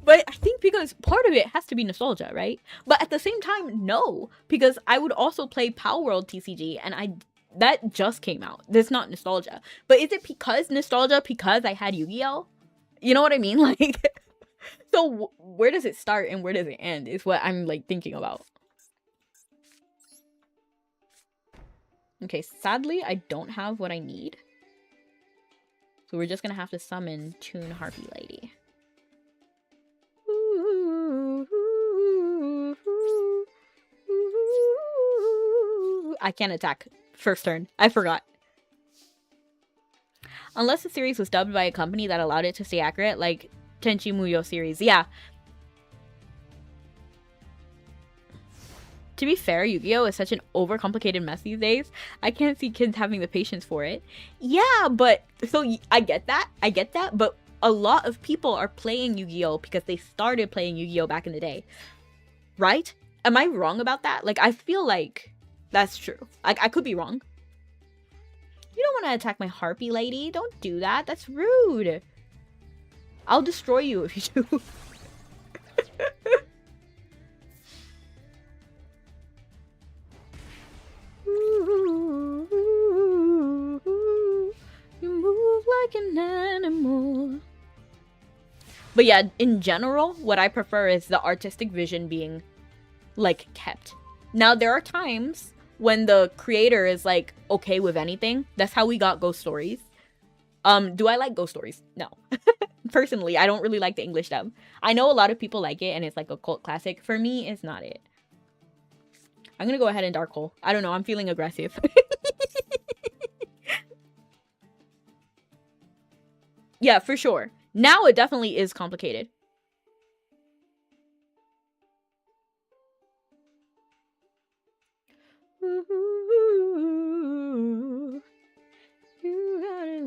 But I think because part of it has to be nostalgia, right? But at the same time, no. Because I would also play Power World TCG, and that just came out. That's not nostalgia. But is it because nostalgia because I had Yu-Gi-Oh? You know what I mean? Like, so where does it start and where does it end is what I'm, like, thinking about. Okay, sadly, I don't have what I need. So we're just gonna have to summon Toon Harpy Lady. I can't attack first turn. I forgot. Unless the series was dubbed by a company that allowed it to stay accurate, like Tenchi Muyo series. Yeah. To be fair, Yu-Gi-Oh! Is such an overcomplicated mess these days. I can't see kids having the patience for it. Yeah, but... So, I get that. I get that. But a lot of people are playing Yu-Gi-Oh! Because they started playing Yu-Gi-Oh! Back in the day. Right? Am I wrong about that? Like, I feel like That's true. I could be wrong. You don't want to attack my harpy lady. Don't do that. That's rude. I'll destroy you if you do. You move like an animal. But yeah, in general, what I prefer is the artistic vision being, like, kept. Now, there are times when the creator is, like, okay with anything. That's how we got Ghost Stories. Do I like Ghost Stories? No. Personally, I don't really like the English dub. I know a lot of people like it, and it's, like, a cult classic. For me, it's not it. I'm gonna go ahead and Dark Hole. I don't know, I'm feeling aggressive. Yeah, for sure. Now it definitely is complicated. Ooh, you got it.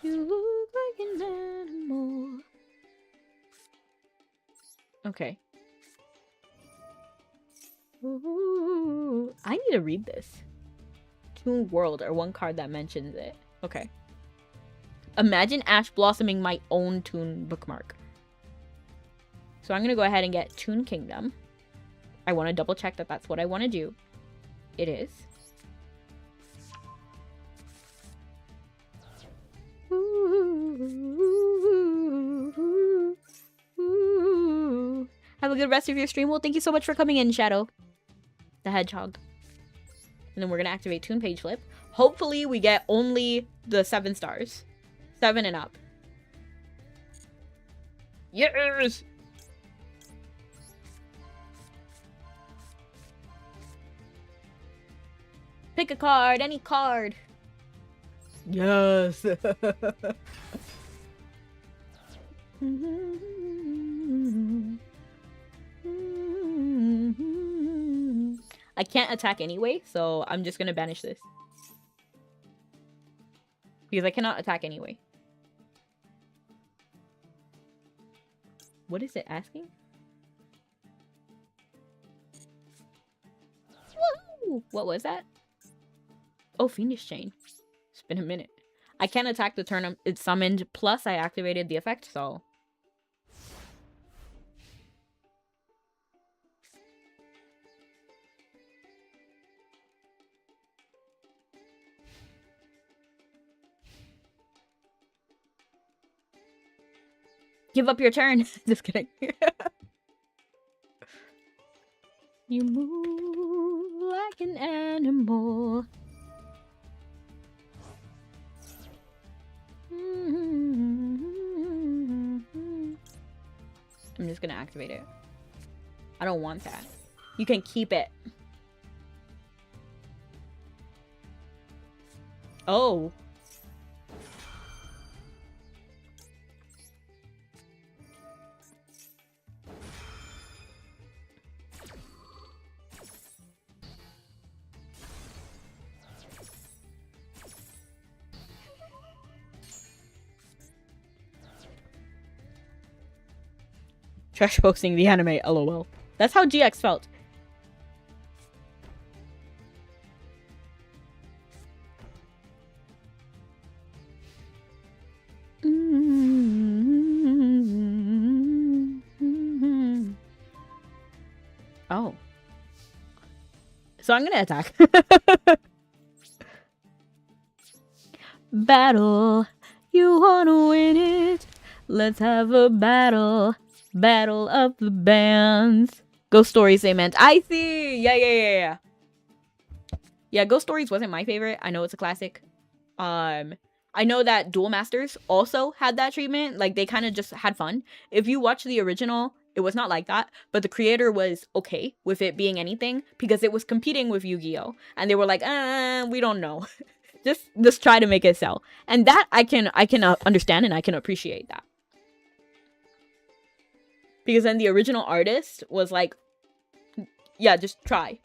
You look like an animal. Okay. Ooh, I need to read this. Toon World, or one card that mentions it. Okay. Imagine Ash blossoming my own Toon bookmark. So I'm going to go ahead and get Toon Kingdom. I want to double check that that's what I want to do. It is. Have a good rest of your stream. Well, thank you so much for coming in, Shadow the Hedgehog. And then we're going to activate Toon Page Flip. Hopefully we get only the 7 stars. 7 and up. Yes! Pick a card, any card. Yes. I can't attack anyway, so I'm just gonna banish this. Because I cannot attack anyway. What is it asking? Woo! What was that? Oh, Fiendish Chain. It's been a minute. I can't attack the turn it's summoned, plus I activated the effect, so... Give up your turn. Just kidding. You move like an animal. I'm just gonna activate it. I don't want that. You can keep it. Oh. Trash posting the anime, lol. That's how GX felt. Oh. So I'm gonna attack. Battle. You wanna win it? Let's have a battle. Battle of the bands. Ghost Stories they meant. I see. Yeah. Yeah, Ghost Stories wasn't my favorite. I know it's a classic. I know that Duel Masters also had that treatment. Like, they kind of just had fun. If you watch the original, it was not like that. But the creator was okay with it being anything because it was competing with Yu-Gi-Oh! And they were like, we don't know. just try to make it sell. And that I can understand and I can appreciate that. Because then the original artist was like, yeah, just try.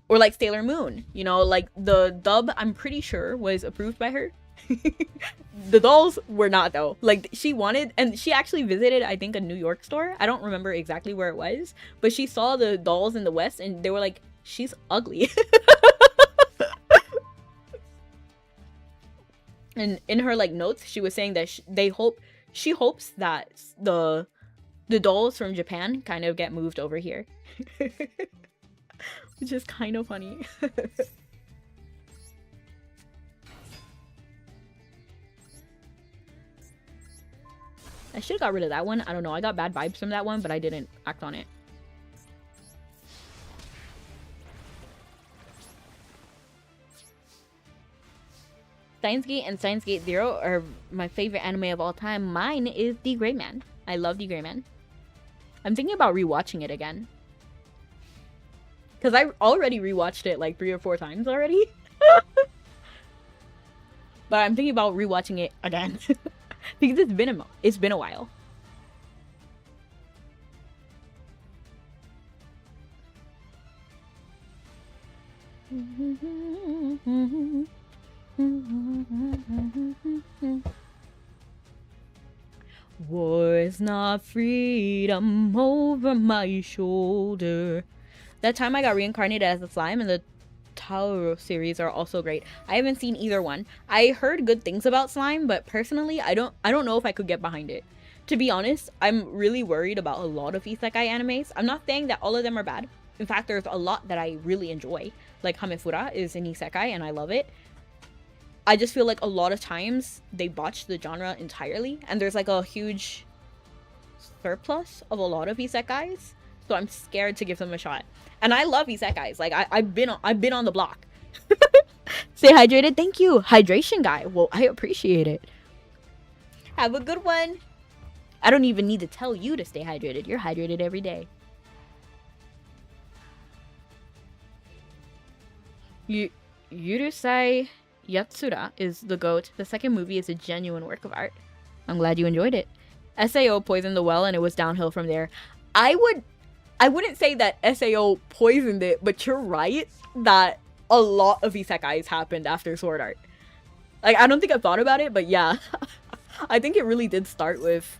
Or like Sailor Moon, you know, like the dub, I'm pretty sure, was approved by her. The dolls were not, though. Like, she wanted, and she actually visited, I think, a New York store. I don't remember exactly where it was, but she saw the dolls in the West, and they were like, she's ugly. And in her like notes, she was saying that she hopes that the dolls from Japan kind of get moved over here. Which is kind of funny. I should have got rid of that one. I don't know. I got bad vibes from that one, but I didn't act on it. Steins Gate and Steins Gate Zero are my favorite anime of all time. Mine is The Gray Man. I love The Gray Man. I'm thinking about rewatching it again. Because I already rewatched it like 3 or 4 times already. But I'm thinking about rewatching it again. Because it's been a while. War is not freedom over my shoulder. That time I got reincarnated as a slime, and the Tauro series are also great. I haven't seen either one. I heard good things about slime, but personally I don't know if I could get behind it. To be honest, I'm really worried about a lot of isekai animes. I'm not saying that all of them are bad. In fact, there's a lot that I really enjoy. Like Hamefura is an isekai and I love it. I just feel like a lot of times they botch the genre entirely, and there's like a huge surplus of a lot of isekais, so I'm scared to give them a shot. And I love isekais. Like I've been on the block. Stay hydrated. Thank you, hydration guy. Well, I appreciate it. Have a good one. I don't even need to tell you to stay hydrated. You're hydrated every day. Yurusai Yatsura is the GOAT. The second movie is a genuine work of art. I'm glad you enjoyed it. SAO poisoned the well and it was downhill from there. I wouldn't say that SAO poisoned it, but you're right that a lot of isekais happened after Sword Art. Like, I don't think I thought about it, but yeah. I think it really did start with...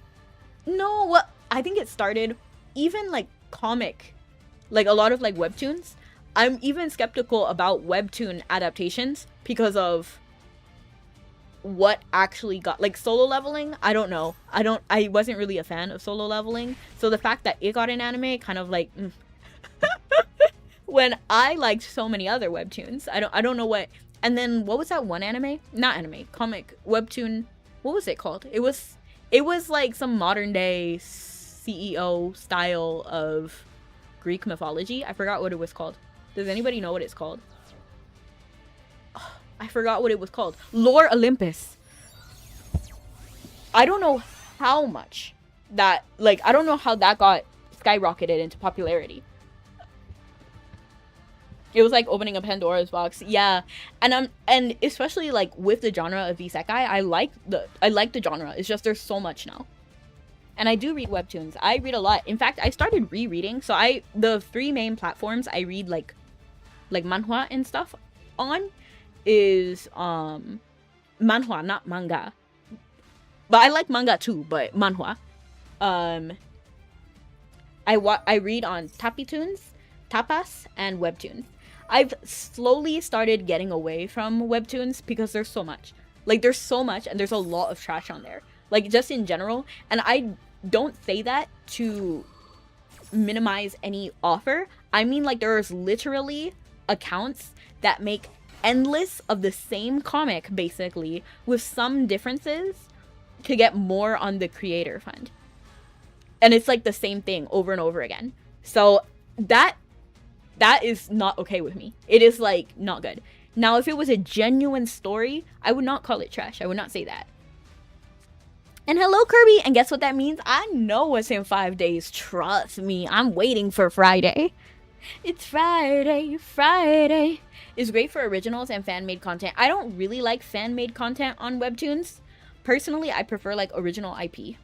No, what? I think it started even like comic, like a lot of like webtoons. I'm even skeptical about webtoon adaptations because of what actually got, like Solo Leveling. I don't know. I wasn't really a fan of Solo Leveling. So the fact that it got an anime kind of like when I liked so many other webtoons. I don't know what. And then what was that one anime? Not anime, comic, webtoon. What was it called? It was like some modern day CEO style of Greek mythology. I forgot what it was called. Does anybody know what it's called? Oh, I forgot what it was called. Lore Olympus. I don't know how much that, like, I don't know how that got skyrocketed into popularity. It was like opening a Pandora's box. Yeah. And especially like with the genre of isekai, I like the genre. It's just there's so much now. And I do read webtoons. I read a lot. In fact, I started rereading. So the 3 main platforms I read like manhwa and stuff on is manhwa, not manga. But I like manga too, but manhwa. I read on Tapitoons, Tapas, and webtoons. I've slowly started getting away from webtoons because there's so much. Like, there's so much, and there's a lot of trash on there. Like, just in general. And I don't say that to minimize any offer. I mean, like, there's literally accounts that make endless of the same comic, basically, with some differences to get more on the creator fund. And it's like the same thing over and over again. So that is not okay with me. It is like not good. Now, if it was a genuine story, I would not call it trash. I would not say that. And hello, Kirby. And guess what that means? I know what's in 5 days. Trust me. I'm waiting for Friday. It's Friday. Friday. It's great for originals and fan-made content. I don't really like fan-made content on webtoons. Personally, I prefer like original IP.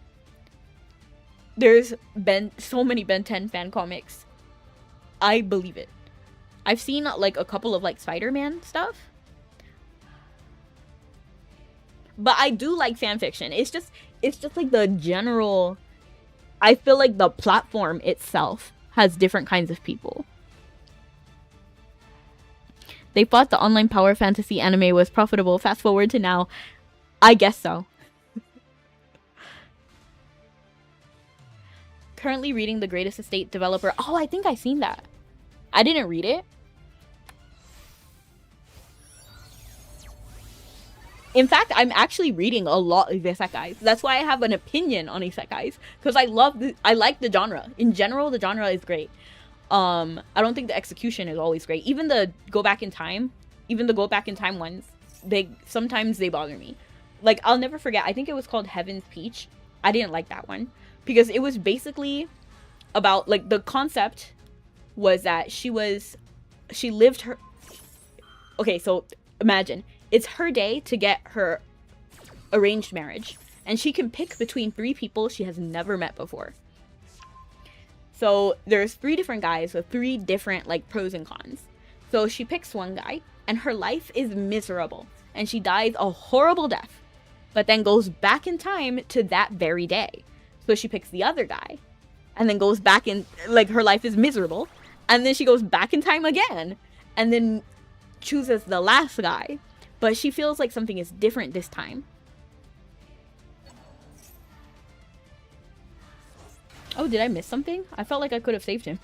There's been so many Ben 10 fan comics. I believe it. I've seen like a couple of like Spider-Man stuff. But I do like fan fiction. It's just like the general. I feel like the platform itself has different kinds of people. They thought the online power fantasy anime was profitable. Fast forward to now. I guess so. Currently reading The Greatest Estate Developer. Oh, I think I seen that. I didn't read it. In fact, I'm actually reading a lot of isekais. That's why I have an opinion on isekais, because I like the genre. In general, the genre is great. I don't think the execution is always great. Even the go back in time ones, sometimes they bother me. Like, I'll never forget, I think it was called Heaven's Peach. I didn't like that one because it was basically about, like, the concept was that she lived her. Okay, so imagine it's her day to get her arranged marriage, and she can pick between 3 people she has never met before. So there's 3 different guys with 3 different, like, pros and cons. So she picks one guy, and her life is miserable, and she dies a horrible death, but then goes back in time to that very day. So she picks the other guy, and then goes back in, like, her life is miserable, and then she goes back in time again, and then chooses the last guy, but she feels like something is different this time. Oh, did I miss something? I felt like I could have saved him.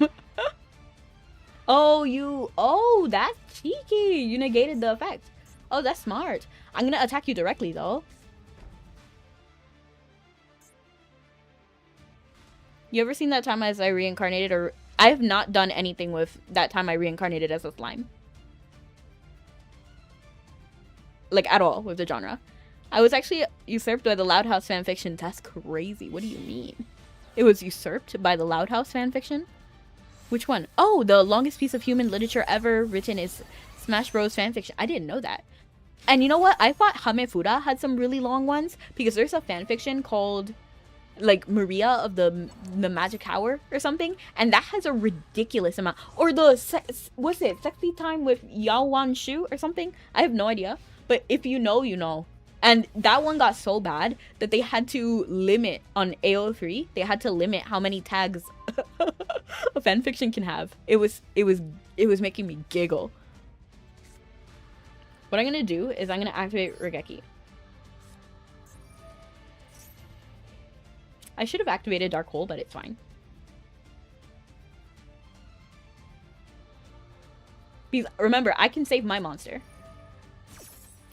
Oh, that's cheeky. You negated the effect. Oh, that's smart. I'm gonna attack you directly, though. You ever seen That Time As I Reincarnated? Or I have not done anything with That Time I Reincarnated as a Slime. Like, at all with the genre. I was actually usurped by the Loud House fanfiction. That's crazy. What do you mean? It was usurped by the Loud House fanfiction? Which one? Oh, the longest piece of human literature ever written is Smash Bros fanfiction. I didn't know that. And you know what? I thought Hamefura had some really long ones, because there's a fanfiction called, like, Maria of the Magic Hour or something, and that has a ridiculous amount. Or the what's it? Sexy Time with Yao Wan Shu or something? I have no idea. But if you know, you know. And that one got so bad that they had to limit on AO3. They had to limit how many tags a fanfiction can have. It was making me giggle. What I'm gonna do is I'm gonna activate Regeki. I should have activated Dark Hole, but it's fine. Because remember, I can save my monster.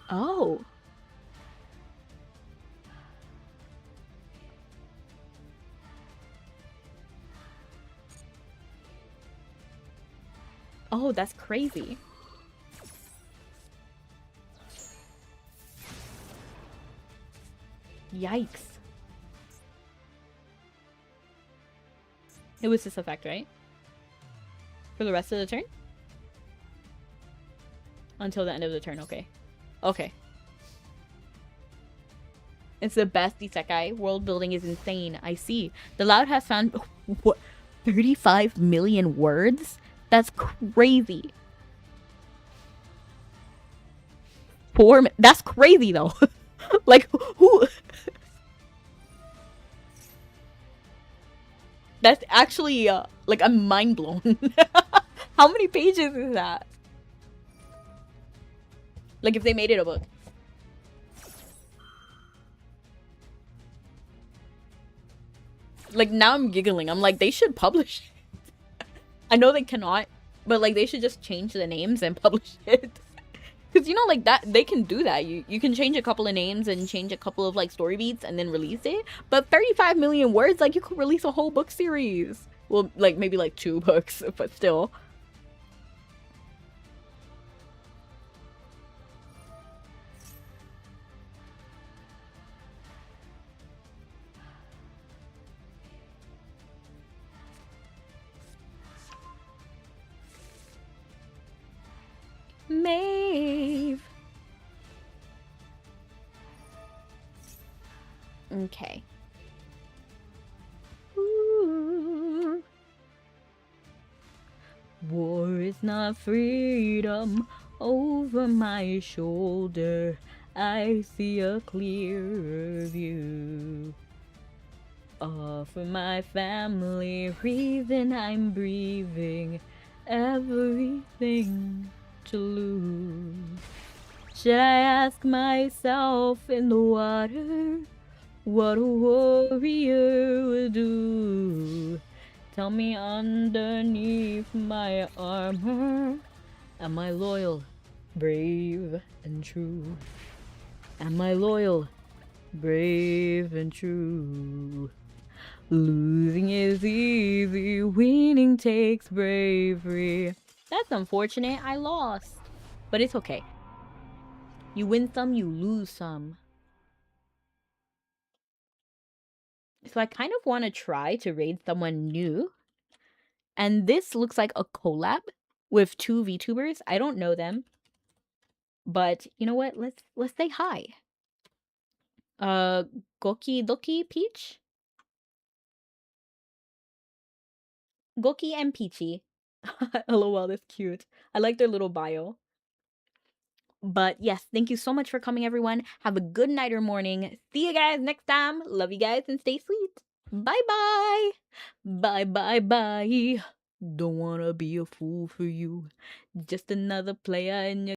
Oh. Oh, that's crazy. Yikes. It was this effect, right? For the rest of the turn? Until the end of the turn, okay. Okay. It's the best isekai. World building is insane. I see. The Loud has found... What? 35 million words? That's crazy. That's crazy, though. Like, who... That's actually, like, I'm mind blown. How many pages is that? Like, if they made it a book. Like, now I'm giggling. I'm like, they should publish it. I know they cannot, but, like, they should just change the names and publish it. Because, you know, like, that, they can do that. You can change a couple of names and change a couple of, like, story beats and then release it. But 35 million words, like, you could release a whole book series. Well, like, maybe, like, 2 books, but still. Maeve. Okay. Ooh. War is not freedom over my shoulder. I see a clearer view. All for my family, reason I'm breathing, everything to lose. Should I ask myself in the water what a warrior would do? Tell me underneath my armor, am I loyal, brave, and true? Am I loyal, brave, and true? Losing is easy, winning takes bravery. That's unfortunate, I lost. But it's okay. You win some, you lose some. So I kind of want to try to raid someone new. And this looks like a collab with two VTubers. I don't know them. But you know what? Let's say hi. Goki Doki Peach? Goki and Peachy. LOL, that's cute. I like their little bio. But yes, thank you so much for coming, everyone. Have a good night or morning. See you guys next time. Love you guys and stay sweet. Bye-bye. Bye-bye-bye. Don't wanna be a fool for you. Just another player in your